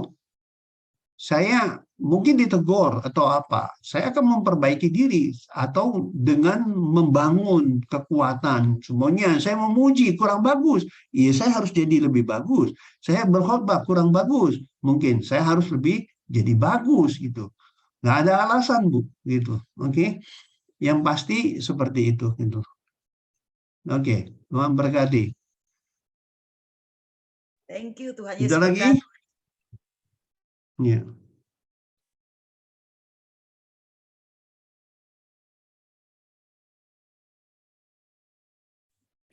saya mungkin ditegur atau apa, saya akan memperbaiki diri atau dengan membangun kekuatan. Semuanya saya memuji kurang bagus, iya saya harus jadi lebih bagus. Saya berkhotbah kurang bagus, mungkin saya harus lebih jadi bagus gitu. Nggak ada alasan Bu, gitu. Oke, yang pasti seperti itu gitu. Oke, Tuhan berkati. Thank you, Tuhan Ada Yesus lagi? berkati. Ya.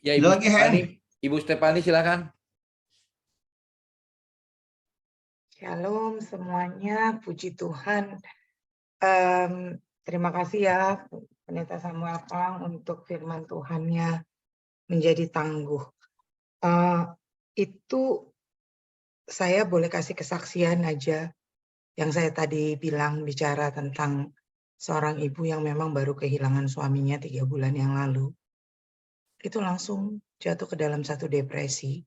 Ya, Ada lagi, Hen? Ibu Stefani silakan. Shalom semuanya, puji Tuhan. Terima kasih ya Pendeta Samuel Pang untuk firman Tuhannya menjadi tangguh. Itu saya boleh kasih kesaksian aja yang saya tadi bilang bicara tentang seorang ibu yang memang baru kehilangan suaminya 3 bulan yang lalu. Itu langsung jatuh ke dalam satu depresi.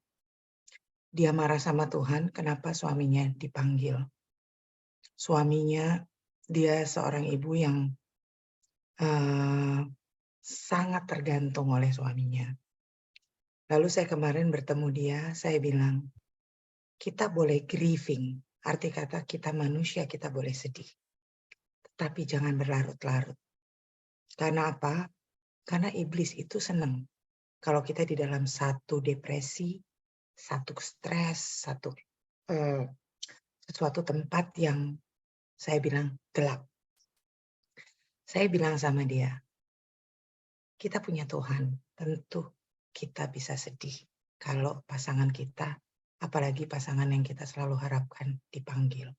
Dia marah sama Tuhan kenapa suaminya dipanggil. Suaminya, dia seorang ibu yang sangat tergantung oleh suaminya. Lalu saya kemarin bertemu dia, saya bilang, kita boleh grieving, arti kata kita manusia, kita boleh sedih. Tapi jangan berlarut-larut. Karena apa? Karena iblis itu senang. Kalau kita di dalam satu depresi, satu stres, suatu tempat yang saya bilang gelap. Saya bilang sama dia, kita punya Tuhan, tentu kita bisa sedih kalau pasangan kita, apalagi pasangan yang kita selalu harapkan dipanggil.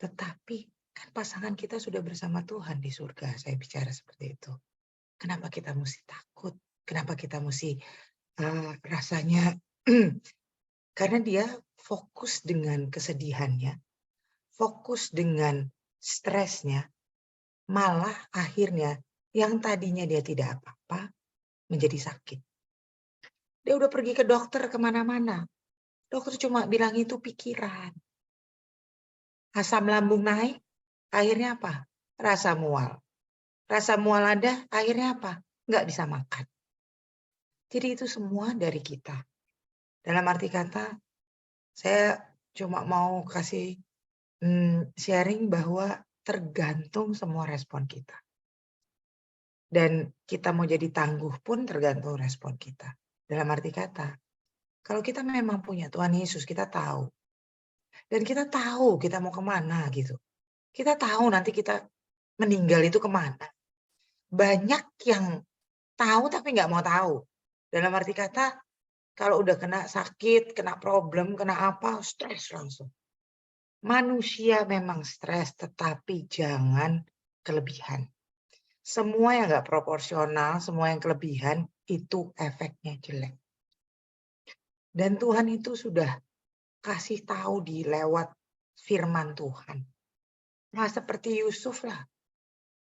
Tetapi kan pasangan kita sudah bersama Tuhan di surga, saya bicara seperti itu. Kenapa kita mesti takut? Kenapa kita mesti rasanya, karena dia fokus dengan kesedihannya, fokus dengan stresnya, malah akhirnya yang tadinya dia tidak apa-apa, menjadi sakit. Dia udah pergi ke dokter kemana-mana. Dokter cuma bilang itu pikiran. Asam lambung naik, akhirnya apa? Rasa mual. Rasa mual ada, akhirnya apa? Nggak bisa makan. Jadi itu semua dari kita. Dalam arti kata, saya cuma mau kasih sharing bahwa tergantung semua respon kita. Dan kita mau jadi tangguh pun tergantung respon kita. Dalam arti kata, kalau kita memang punya Tuhan Yesus, kita tahu. Dan kita tahu kita mau kemana gitu. Kita tahu nanti kita meninggal itu kemana. Banyak yang tahu tapi nggak mau tahu. Dalam arti kata, kalau udah kena sakit, kena problem, kena apa, stres langsung. Manusia memang stres, tetapi jangan kelebihan. Semua yang nggak proporsional, semua yang kelebihan, itu efeknya jelek. Dan Tuhan itu sudah kasih tahu di lewat firman Tuhan. Nah seperti Yusuf lah,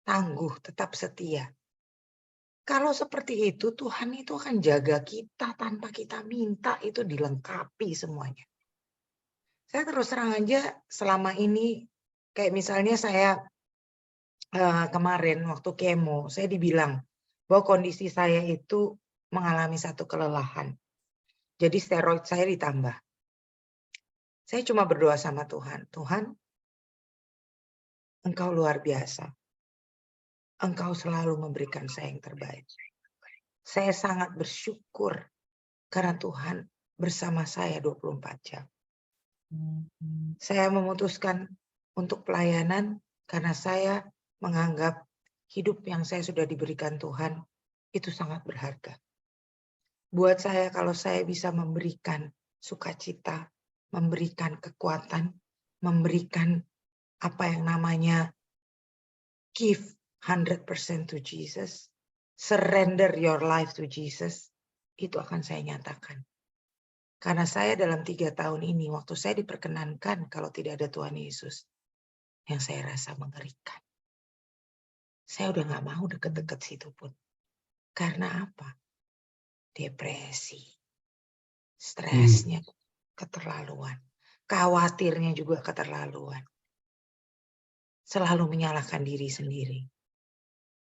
tangguh, tetap setia. Kalau seperti itu, Tuhan itu akan jaga kita tanpa kita minta, itu dilengkapi semuanya. Saya terus terang aja selama ini, kayak misalnya saya kemarin waktu kemo, saya dibilang bahwa kondisi saya itu mengalami satu kelelahan. Jadi steroid saya ditambah. Saya cuma berdoa sama Tuhan, Tuhan, Engkau luar biasa. Engkau selalu memberikan saya yang terbaik. Saya sangat bersyukur karena Tuhan bersama saya 24 jam. Saya memutuskan untuk pelayanan karena saya menganggap hidup yang saya sudah diberikan Tuhan itu sangat berharga. Buat saya kalau saya bisa memberikan sukacita, memberikan kekuatan, memberikan apa yang namanya give 100% to Jesus, surrender your life to Jesus, itu akan saya nyatakan. Karena saya dalam 3 tahun ini, waktu saya diperkenankan kalau tidak ada Tuhan Yesus, yang saya rasa mengerikan. Saya udah gak mau deket-deket situ pun. Karena apa? Depresi. Stresnya keterlaluan. Khawatirnya juga keterlaluan. Selalu menyalahkan diri sendiri.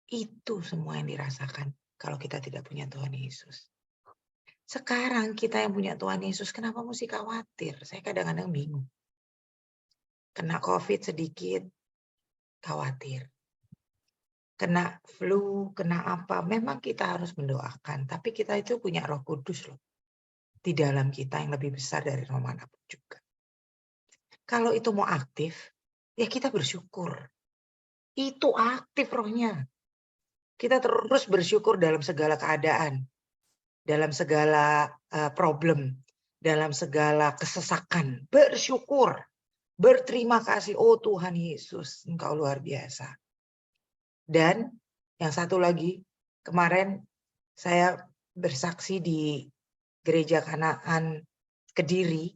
Itu semua yang dirasakan kalau kita tidak punya Tuhan Yesus. Sekarang kita yang punya Tuhan Yesus, kenapa mesti khawatir? Saya kadang-kadang bingung. Kena COVID sedikit, khawatir. Kena flu, kena apa, memang kita harus mendoakan. Tapi kita itu punya Roh Kudus loh. Di dalam kita yang lebih besar dari roh manapun juga. Kalau itu mau aktif, ya kita bersyukur. Itu aktif rohnya. Kita terus bersyukur dalam segala keadaan. Dalam segala problem. Dalam segala kesesakan. Bersyukur. Berterima kasih, oh Tuhan Yesus, Engkau luar biasa. Dan yang satu lagi, kemarin saya bersaksi di Gereja Kanaan Kediri,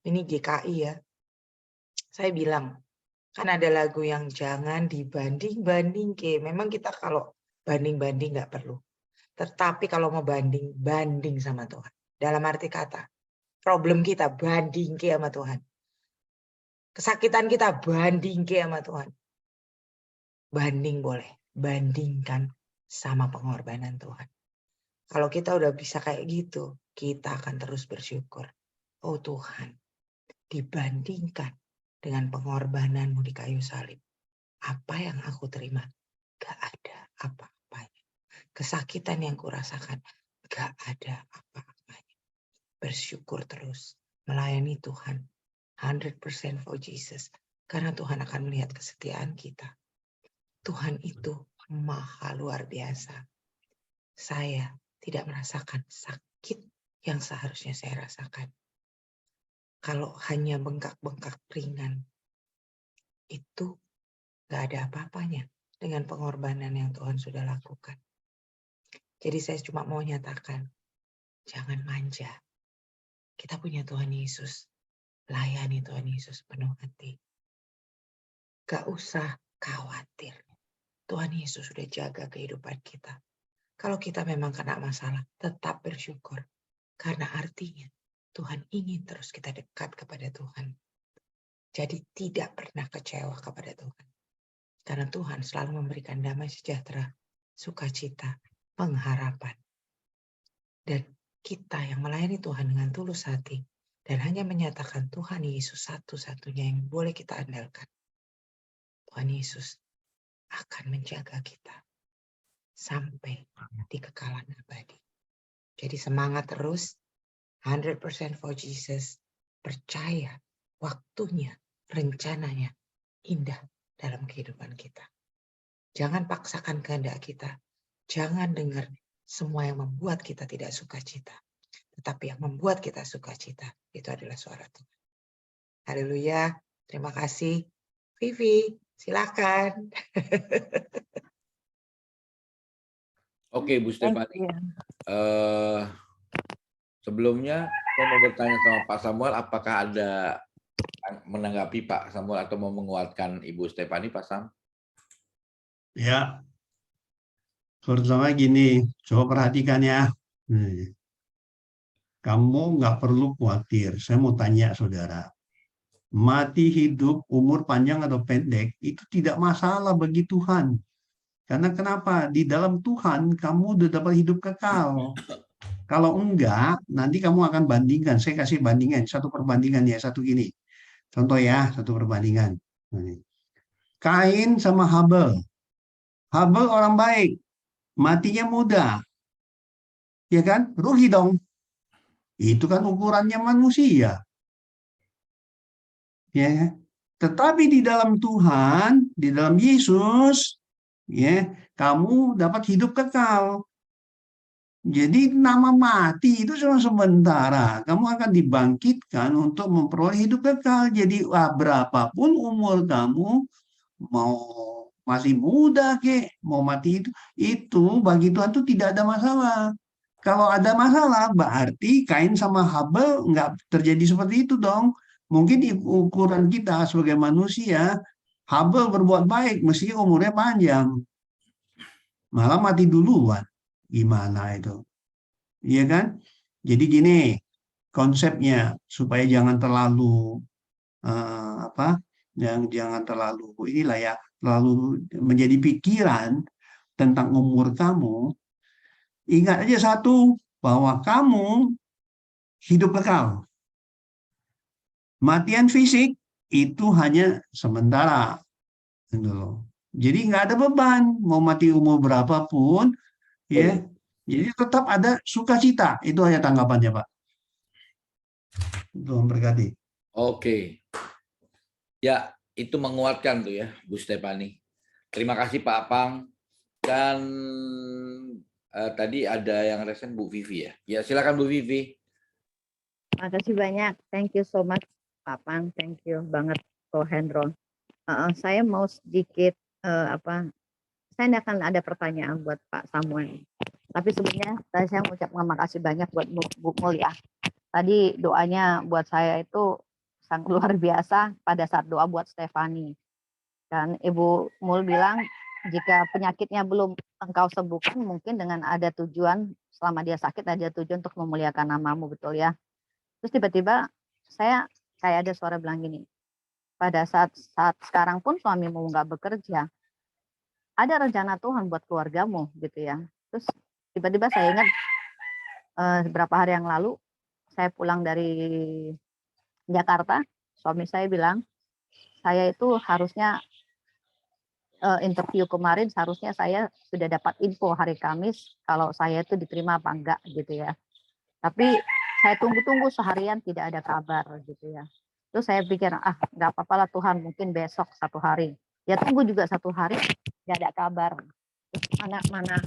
ini GKI ya. Saya bilang, kan ada lagu yang jangan dibanding-banding ke. Memang kita kalau banding-banding nggak perlu. Tetapi kalau mau banding, banding sama Tuhan. Dalam arti kata, problem kita banding ke sama Tuhan. Kesakitan kita banding ke sama Tuhan. Banding boleh, bandingkan sama pengorbanan Tuhan. Kalau kita udah bisa kayak gitu, kita akan terus bersyukur. Oh Tuhan, dibandingkan dengan pengorbananmu di kayu salib, apa yang aku terima? Gak ada apa-apanya. Kesakitan yang kurasakan, gak ada apa-apanya. Bersyukur terus, melayani Tuhan, 100% for Jesus. Karena Tuhan akan melihat kesetiaan kita. Tuhan itu maha luar biasa. Saya tidak merasakan sakit yang seharusnya saya rasakan. Kalau hanya bengkak-bengkak ringan, itu gak ada apa-apanya dengan pengorbanan yang Tuhan sudah lakukan. Jadi saya cuma mau nyatakan, jangan manja. Kita punya Tuhan Yesus. Layani Tuhan Yesus penuh hati. Gak usah khawatir. Tuhan Yesus sudah jaga kehidupan kita. Kalau kita memang kena masalah, tetap bersyukur. Karena artinya Tuhan ingin terus kita dekat kepada Tuhan. Jadi tidak pernah kecewa kepada Tuhan. Karena Tuhan selalu memberikan damai sejahtera, sukacita, pengharapan. Dan kita yang melayani Tuhan dengan tulus hati dan hanya menyatakan Tuhan Yesus satu-satunya yang boleh kita andalkan. Tuhan Yesus akan menjaga kita sampai di kekalan abadi. Jadi semangat terus, 100% for Jesus. Percaya waktunya, rencananya indah dalam kehidupan kita. Jangan paksakan kehendak kita. Jangan dengar semua yang membuat kita tidak sukacita. Tetapi yang membuat kita sukacita itu adalah suara Tuhan. Haleluya. Terima kasih. Vivi, silakan. Oke, Bu Stefani. Sebelumnya saya mau bertanya sama Pak Samuel, apakah ada menanggapi Pak Samuel atau mau menguatkan Ibu Stefani, Pak Sam? Ya, pertama gini, coba perhatikan ya. Kamu nggak perlu khawatir. Saya mau tanya saudara, mati hidup, umur panjang atau pendek, itu tidak masalah bagi Tuhan. Karena kenapa? Di dalam Tuhan kamu udah dapat hidup kekal. Kalau enggak, nanti kamu akan bandingkan. Saya kasih bandingan, satu perbandingan ya, satu gini. Contoh ya, satu perbandingan. Kain sama Habel. Habel orang baik, matinya muda. Ya kan? Rugi dong. Itu kan ukurannya manusia. Ya. Tetapi di dalam Tuhan, di dalam Yesus, ya, kamu dapat hidup kekal. Jadi nama mati itu cuma sementara. Kamu akan dibangkitkan untuk memperoleh hidup kekal. Jadi berapapun umur kamu, mau masih muda kek, mau mati itu bagi Tuhan itu tidak ada masalah. Kalau ada masalah, berarti Kain sama Habel nggak terjadi seperti itu dong. Mungkin di ukuran kita sebagai manusia, Habel berbuat baik, mestinya umurnya panjang. Malah mati duluan. Gimana itu? Iya kan? Jadi gini, konsepnya supaya jangan terlalu jangan terlalu inilah ya, terlalu menjadi pikiran tentang umur kamu. Ingat aja satu, bahwa kamu hidup kekal. Matian fisik itu hanya sementara. Jadi nggak ada beban, mau mati umur berapapun, ya. Jadi tetap ada sukacita. Itu hanya tanggapannya, Pak. Tuhan berkati. Oke. Ya, itu menguatkan tuh ya, Bu Stefani. Terima kasih Pak Apang. Dan tadi ada yang resen Bu Vivi ya. Ya, silakan Bu Vivi. Makasih banyak. Thank you so much Pak Pang, thank you banget Ko Hendro. Saya mau sedikit saya tidak akan ada pertanyaan buat Pak Samuel. Tapi sebelumnya saya mengucap terima kasih banyak buat Bu Mul ya. Tadi doanya buat saya itu sangat luar biasa pada saat doa buat Stefani. Dan Ibu Mul bilang jika penyakitnya belum engkau sembuhkan, mungkin dengan ada tujuan selama dia sakit ada tujuan untuk memuliakan namamu, betul ya. Terus tiba-tiba saya kayak ada suara bilang gini, pada saat sekarang pun suamimu nggak bekerja, ada rencana Tuhan buat keluargamu gitu ya. Terus tiba-tiba saya ingat beberapa hari yang lalu saya pulang dari Jakarta, suami saya bilang, saya itu harusnya interview kemarin seharusnya saya sudah dapat info hari Kamis kalau saya itu diterima apa enggak gitu ya. Tapi saya tunggu-tunggu seharian tidak ada kabar gitu ya. Terus saya pikir nggak apa-apa lah Tuhan, mungkin besok 1 hari. Ya tunggu juga 1 hari nggak ada kabar. Terus mana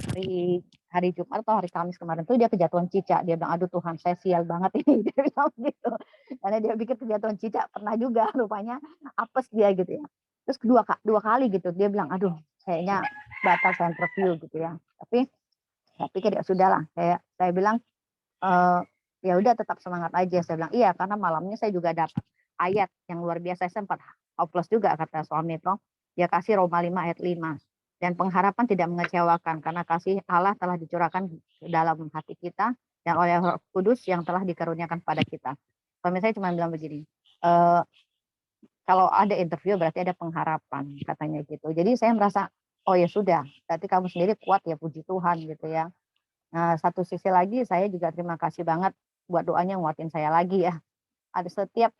hari Jumat atau hari Kamis kemarin tuh dia kejatuhan cicak. Dia bilang, aduh Tuhan saya sial banget ini. Dia bilang gitu. Karena dia pikir kejatuhan cicak pernah juga rupanya apes dia gitu ya. Terus dua kali gitu dia bilang, aduh kayaknya batal saya interview gitu ya. Tapi saya pikir ya sudahlah. Saya bilang ya udah tetap semangat aja. Saya bilang iya, karena malamnya saya juga dapat ayat yang luar biasa. Saya sempat hopeless juga kata suami toh. Dia kasih Roma 5 ayat 5. Dan pengharapan tidak mengecewakan karena kasih Allah telah dicurahkan dalam hati kita dan oleh Roh Kudus yang telah dikaruniakan pada kita. Suami saya cuma bilang begini, kalau ada interview berarti ada pengharapan katanya gitu. Jadi saya merasa oh ya sudah, berarti kamu sendiri kuat ya, puji Tuhan gitu ya. Nah, satu sisi lagi saya juga terima kasih banget buat doanya nguatin saya lagi ya. Ada setiap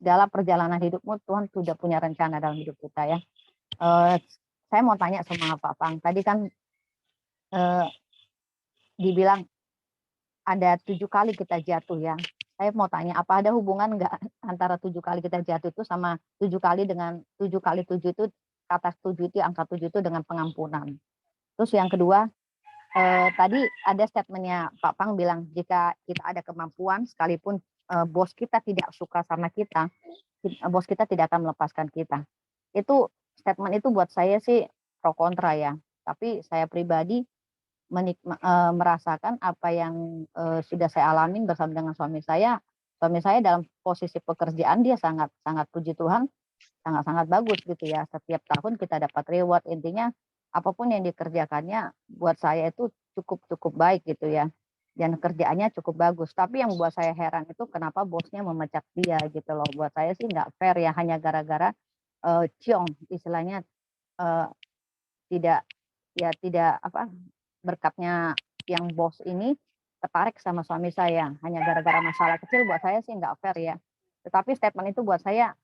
dalam perjalanan hidupmu Tuhan sudah punya rencana dalam hidup kita ya. Saya mau tanya sama Pak Pang. Tadi kan dibilang ada 7 kali kita jatuh ya. Saya mau tanya, apa ada hubungan enggak antara 7 kali kita jatuh itu sama 7 kali dengan 7 kali 7 itu, kata 7 itu, angka 7 itu dengan pengampunan. Terus yang kedua, tadi ada statementnya Pak Pang bilang, jika kita ada kemampuan, sekalipun bos kita tidak suka sama kita, bos kita tidak akan melepaskan kita. Itu statement itu buat saya sih pro kontra ya. Tapi saya pribadi merasakan apa yang sudah saya alamin bersama dengan suami saya. Suami saya dalam posisi pekerjaan dia sangat puji Tuhan, sangat bagus gitu ya. Setiap tahun kita dapat reward, intinya apapun yang dikerjakannya buat saya itu cukup baik gitu ya. Dan kerjaannya cukup bagus. Tapi yang buat saya heran itu kenapa bosnya memecat dia gitu loh. Buat saya sih nggak fair ya, hanya gara-gara ciong istilahnya tidak berkatnya yang bos ini tertarik sama suami saya hanya gara-gara masalah kecil. Buat saya sih nggak fair ya. Tetapi statement itu buat saya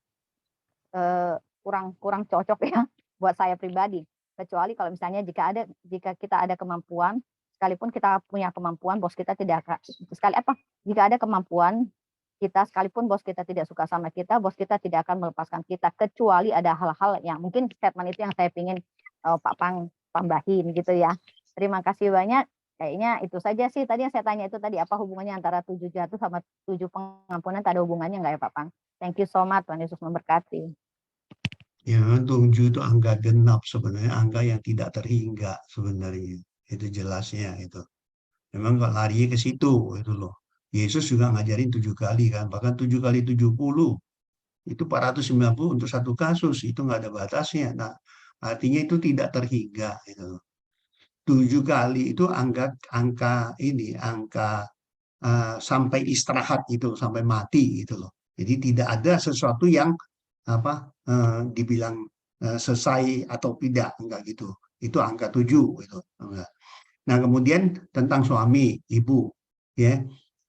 kurang cocok ya buat saya pribadi. Kecuali kalau misalnya jika kita ada kemampuan, sekalipun kita punya kemampuan, bos kita tidak akan jika ada kemampuan kita, sekalipun bos kita tidak suka sama kita, bos kita tidak akan melepaskan kita, kecuali ada hal-hal yang mungkin statement itu yang saya ingin Pak Pang tambahin gitu ya. Terima kasih banyak. Kayaknya itu saja sih tadi yang saya tanya itu tadi, apa hubungannya antara 7 jatuh sama 7 pengampunan, tak ada hubungannya nggak ya Pak Pang? Thank you so much, Tuhan Yesus memberkati. Ya, 7 itu angka genap sebenarnya, angka yang tidak terhingga sebenarnya. Itu jelasnya itu. Memang kok larinya ke situ itu loh. Yesus juga ngajarin 7 kali kan, bahkan 7 kali 70 itu 490 untuk satu kasus, itu nggak ada batasnya. Nah, artinya itu tidak terhingga itu. 7 kali itu angka sampai istirahat itu, sampai mati gitu loh. Jadi tidak ada sesuatu yang dibilang selesai atau tidak, enggak gitu. Itu angka 7 gitu. Nah, kemudian tentang suami, ibu, ya.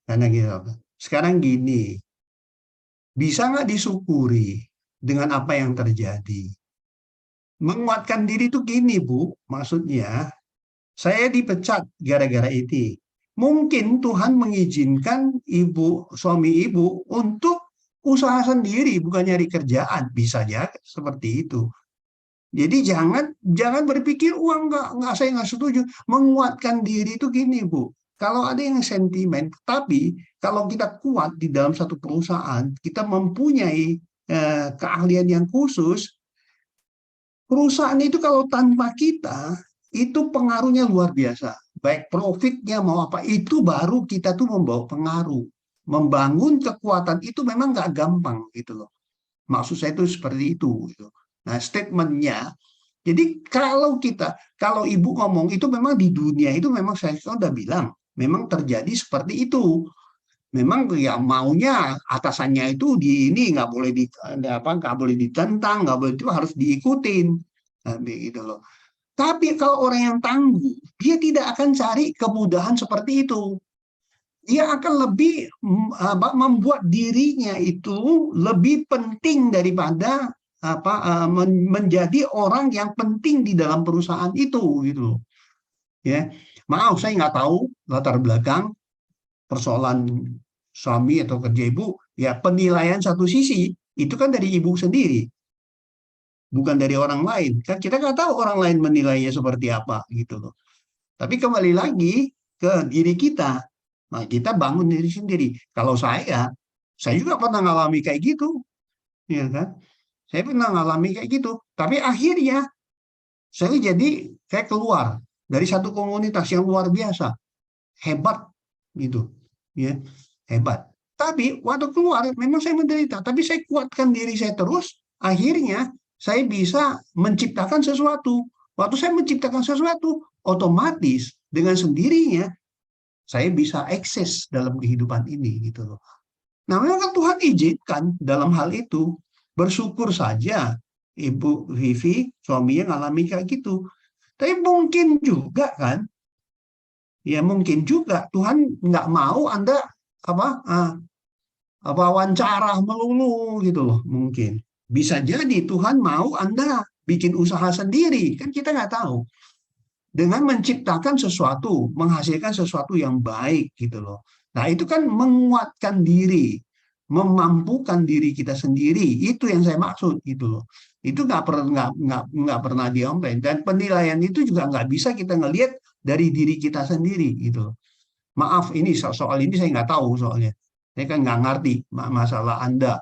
Karena gitu. Sekarang gini, bisa nggak disyukuri dengan apa yang terjadi? Menguatkan diri itu gini, Bu, maksudnya saya dipecat gara-gara itu. Mungkin Tuhan mengizinkan suami ibu untuk usaha sendiri, bukan nyari kerjaan. Bisa aja seperti itu. Jadi jangan berpikir uang saya nggak setuju. Menguatkan diri itu gini, Bu. kalau ada yang sentimen, tapi kalau kita kuat di dalam satu perusahaan, kita mempunyai keahlian yang khusus, perusahaan itu kalau tanpa kita, itu pengaruhnya luar biasa. Baik profitnya mau apa, itu baru kita tuh membawa pengaruh. Membangun kekuatan itu memang nggak gampang gitu loh. Maksud saya itu seperti itu. Gitu. Nah, statementnya, jadi kalau ibu ngomong itu memang di dunia itu memang saya sudah bilang, memang terjadi seperti itu. Memang ya maunya atasannya itu di ini nggak boleh ditentang, nggak boleh itu harus diikutin, gitu loh. Tapi kalau orang yang tangguh, dia tidak akan cari kemudahan seperti itu. Dia akan lebih membuat dirinya itu lebih penting daripada menjadi orang yang penting di dalam perusahaan itu, gitu. Ya, maaf saya nggak tahu latar belakang persoalan suami atau kerja ibu. Ya, penilaian satu sisi itu kan dari ibu sendiri, bukan dari orang lain. Kan kita nggak tahu orang lain menilainya seperti apa, gitu loh. Tapi kembali lagi ke diri kita. Nah, kita bangun diri sendiri. Kalau saya juga pernah ngalami kayak gitu, ya kan? Saya pernah ngalami kayak gitu. Tapi akhirnya saya keluar dari satu komunitas yang luar biasa, hebat, gitu, ya, hebat. Tapi waktu keluar memang saya menderita, tapi saya kuatkan diri saya terus. Akhirnya saya bisa menciptakan sesuatu. Waktu saya menciptakan sesuatu, otomatis dengan sendirinya saya bisa eksis dalam kehidupan ini, gitu loh. Nah, memang Tuhan izinkan dalam hal itu. Bersyukur saja Ibu Vivi, suaminya ngalami kayak gitu. Tapi mungkin juga kan, ya mungkin juga Tuhan nggak mau Anda wawancara melulu, gitu loh. Mungkin bisa jadi Tuhan mau Anda bikin usaha sendiri, kan kita nggak tahu. Dengan menciptakan sesuatu, menghasilkan sesuatu yang baik, gitu loh. Nah, itu kan menguatkan diri, memampukan diri kita sendiri. Itu yang saya maksud, gitu loh. Itu nggak pernah diomongin. Dan penilaian itu juga nggak bisa kita ngelihat dari diri kita sendiri, gitu loh. Maaf, ini soal ini saya nggak tahu soalnya. Saya kan nggak ngerti masalah Anda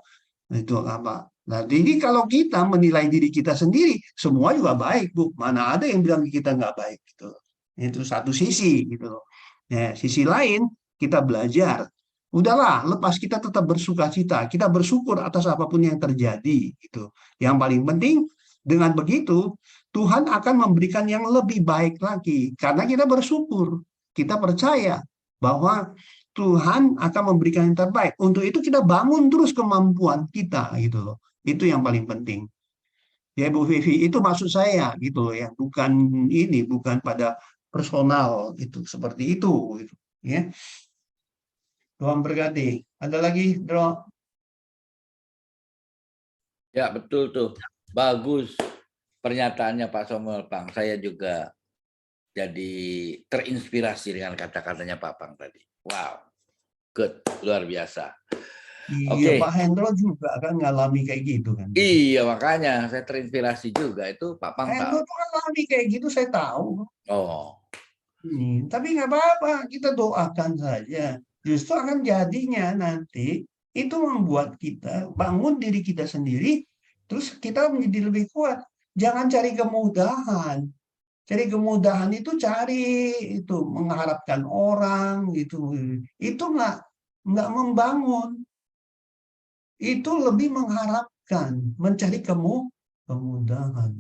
itu apa. Nah, jadi kalau kita menilai diri kita sendiri, semua juga baik, Bu. Mana ada yang bilang kita nggak baik, gitu. Itu satu sisi, gitu loh. Ya, sisi lain, kita belajar. Udahlah, lepas kita tetap bersuka cita. Kita bersyukur atas apapun yang terjadi, gitu. Yang paling penting, dengan begitu, Tuhan akan memberikan yang lebih baik lagi. Karena kita bersyukur. Kita percaya bahwa Tuhan akan memberikan yang terbaik. Untuk itu kita bangun terus kemampuan kita, gitu loh. Itu yang paling penting. Ya, Bu Vivi, itu maksud saya, gitu loh ya. Bukan pada personal itu seperti itu, gitu. Ya. Tuhan berkati. Ada lagi, Bro? Ya, betul tuh. Bagus pernyataannya Pak Samuel Pang. Saya juga jadi terinspirasi dengan kata-katanya Pak Pang tadi. Wow, good, luar biasa. Iya, Pak Hendro juga kan ngalami kayak gitu kan. Iya, makanya saya terinspirasi juga. Itu Pak Pang Hendro tahu. tuh kan ngalami kayak gitu, saya tahu. Oh. Tapi nggak apa-apa, kita doakan saja. Justru akan jadinya nanti itu membuat kita bangun diri kita sendiri, terus kita menjadi lebih kuat. Jangan cari kemudahan. Cari kemudahan itu mengharapkan orang gitu. Itu nggak membangun. Itu lebih mengharapkan, mencari kemudahan.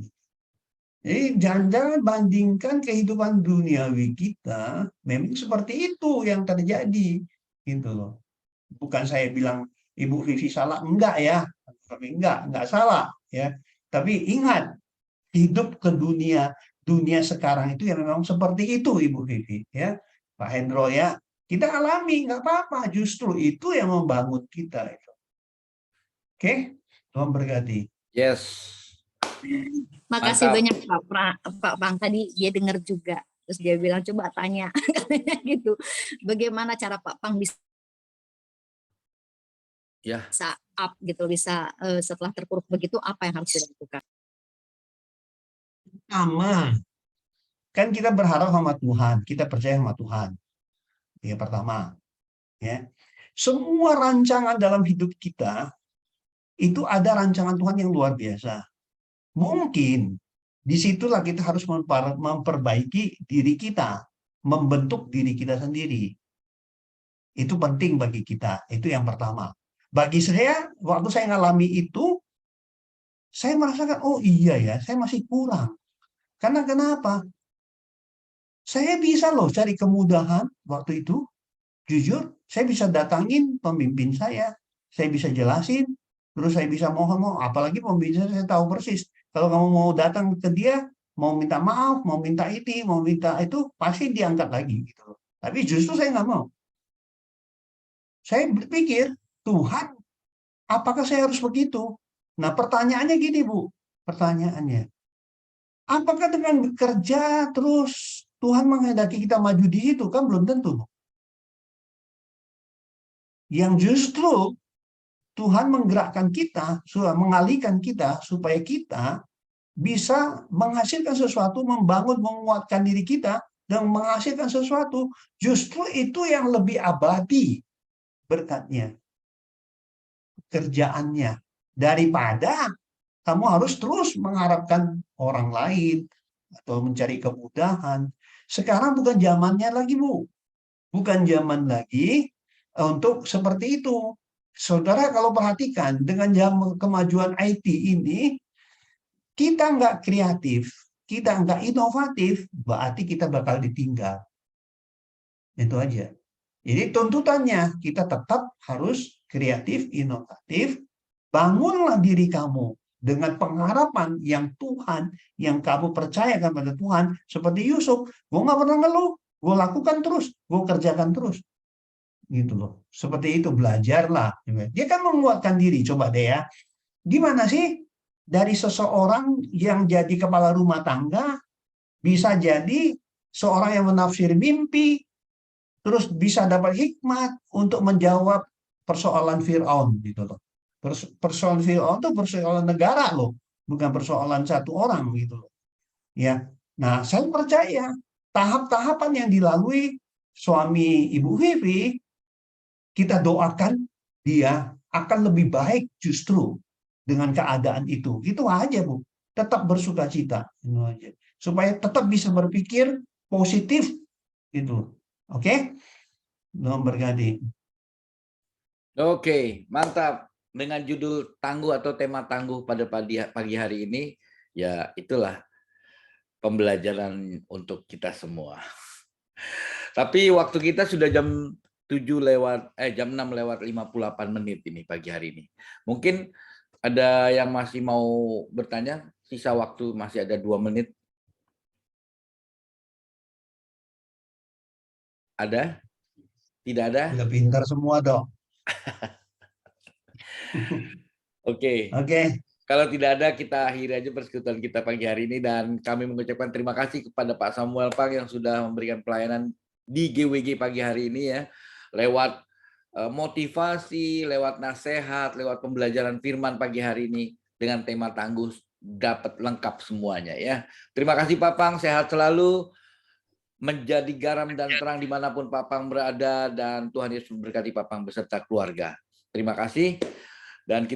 Jadi jangan bandingkan kehidupan duniawi kita, memang seperti itu yang terjadi, gitu loh. Bukan saya bilang Ibu Vivi salah, enggak ya, tapi enggak salah ya. Tapi ingat, hidup ke dunia sekarang itu ya memang seperti itu, Ibu Vivi ya, Pak Hendro ya. Kita alami, nggak apa-apa, justru itu yang membangun kita itu. Oke, Tuhan berkati. Yes. Makasih banyak Pak Pang. Tadi dia dengar juga. Terus dia bilang coba tanya katanya gitu. Bagaimana cara Pak Pang bisa up gitu, bisa setelah terpuruk begitu apa yang harus dilakukan? Pertama, kan kita berharap sama Tuhan, kita percaya sama Tuhan. Yang pertama, ya. Semua rancangan dalam hidup kita itu ada rancangan Tuhan yang luar biasa. Mungkin disitulah kita harus memperbaiki diri kita, membentuk diri kita sendiri. Itu penting bagi kita. Itu yang pertama. Bagi saya, waktu saya ngalami itu, saya merasakan, oh iya ya, saya masih kurang. Karena kenapa? Saya bisa loh cari kemudahan waktu itu. Jujur, saya bisa datangin pemimpin saya bisa jelasin, terus saya bisa mohon, apalagi pemimpin saya tahu persis. Kalau kamu mau datang ke dia, mau minta maaf, mau minta ini, mau minta itu, pasti diangkat lagi. Gitu. Tapi justru saya nggak mau. Saya berpikir, Tuhan, apakah saya harus begitu? Nah, pertanyaannya gini, Bu. Pertanyaannya, apakah dengan bekerja terus Tuhan menghendaki kita maju di situ? Kan belum tentu. Yang justru Tuhan menggerakkan kita, mengalihkan kita supaya kita bisa menghasilkan sesuatu, membangun, menguatkan diri kita, dan menghasilkan sesuatu. Justru itu yang lebih abadi berkatnya, kerjaannya, daripada kamu harus terus mengharapkan orang lain atau mencari kemudahan. Sekarang bukan zamannya lagi, Bu. Bukan zaman lagi untuk seperti itu. Saudara kalau perhatikan, dengan kemajuan IT ini, kita nggak kreatif, kita nggak inovatif, berarti kita bakal ditinggal. Itu aja. Jadi tuntutannya, kita tetap harus kreatif, inovatif, bangunlah diri kamu dengan pengharapan yang Tuhan, yang kamu percayakan pada Tuhan, seperti Yusuf, gue nggak pernah ngeluh, gue lakukan terus, gue kerjakan terus. Gitu loh. Seperti itu, belajarlah. Dia kan menguatkan diri. Coba deh ya. Gimana sih dari seseorang yang jadi kepala rumah tangga bisa jadi seorang yang menafsir mimpi, terus bisa dapat hikmat untuk menjawab persoalan Firaun gitu loh. Persoalan Firaun itu persoalan negara loh, bukan persoalan satu orang gitu loh. Ya. Nah, saya percaya tahap-tahapan yang dilalui suami Ibu Vivi, kita doakan dia akan lebih baik justru dengan keadaan itu. Itu aja, Bu. Tetap bersuka cita. Itu aja. Supaya tetap bisa berpikir positif. Gitu. Oke? Tuhan berkati. Oke, mantap. Dengan judul tangguh atau tema tangguh pada pagi hari ini, ya itulah pembelajaran untuk kita semua. Tapi waktu kita sudah jam 6:58 ini pagi hari ini. Mungkin ada yang masih mau bertanya, sisa waktu masih ada 2 menit. Ada? Tidak ada? Udah pintar semua dong. Oke. Kalau tidak ada, kita akhiri aja persekutuan kita pagi hari ini, dan kami mengucapkan terima kasih kepada Pak Samuel Pang yang sudah memberikan pelayanan di GWG pagi hari ini ya, lewat motivasi, lewat nasihat, lewat pembelajaran firman pagi hari ini dengan tema tangguh, dapat lengkap semuanya ya. Terima kasih Pak Pang, sehat selalu, menjadi garam dan terang dimanapun Pak Pang berada, dan Tuhan Yesus memberkati Pak Pang beserta keluarga. Terima kasih, dan kita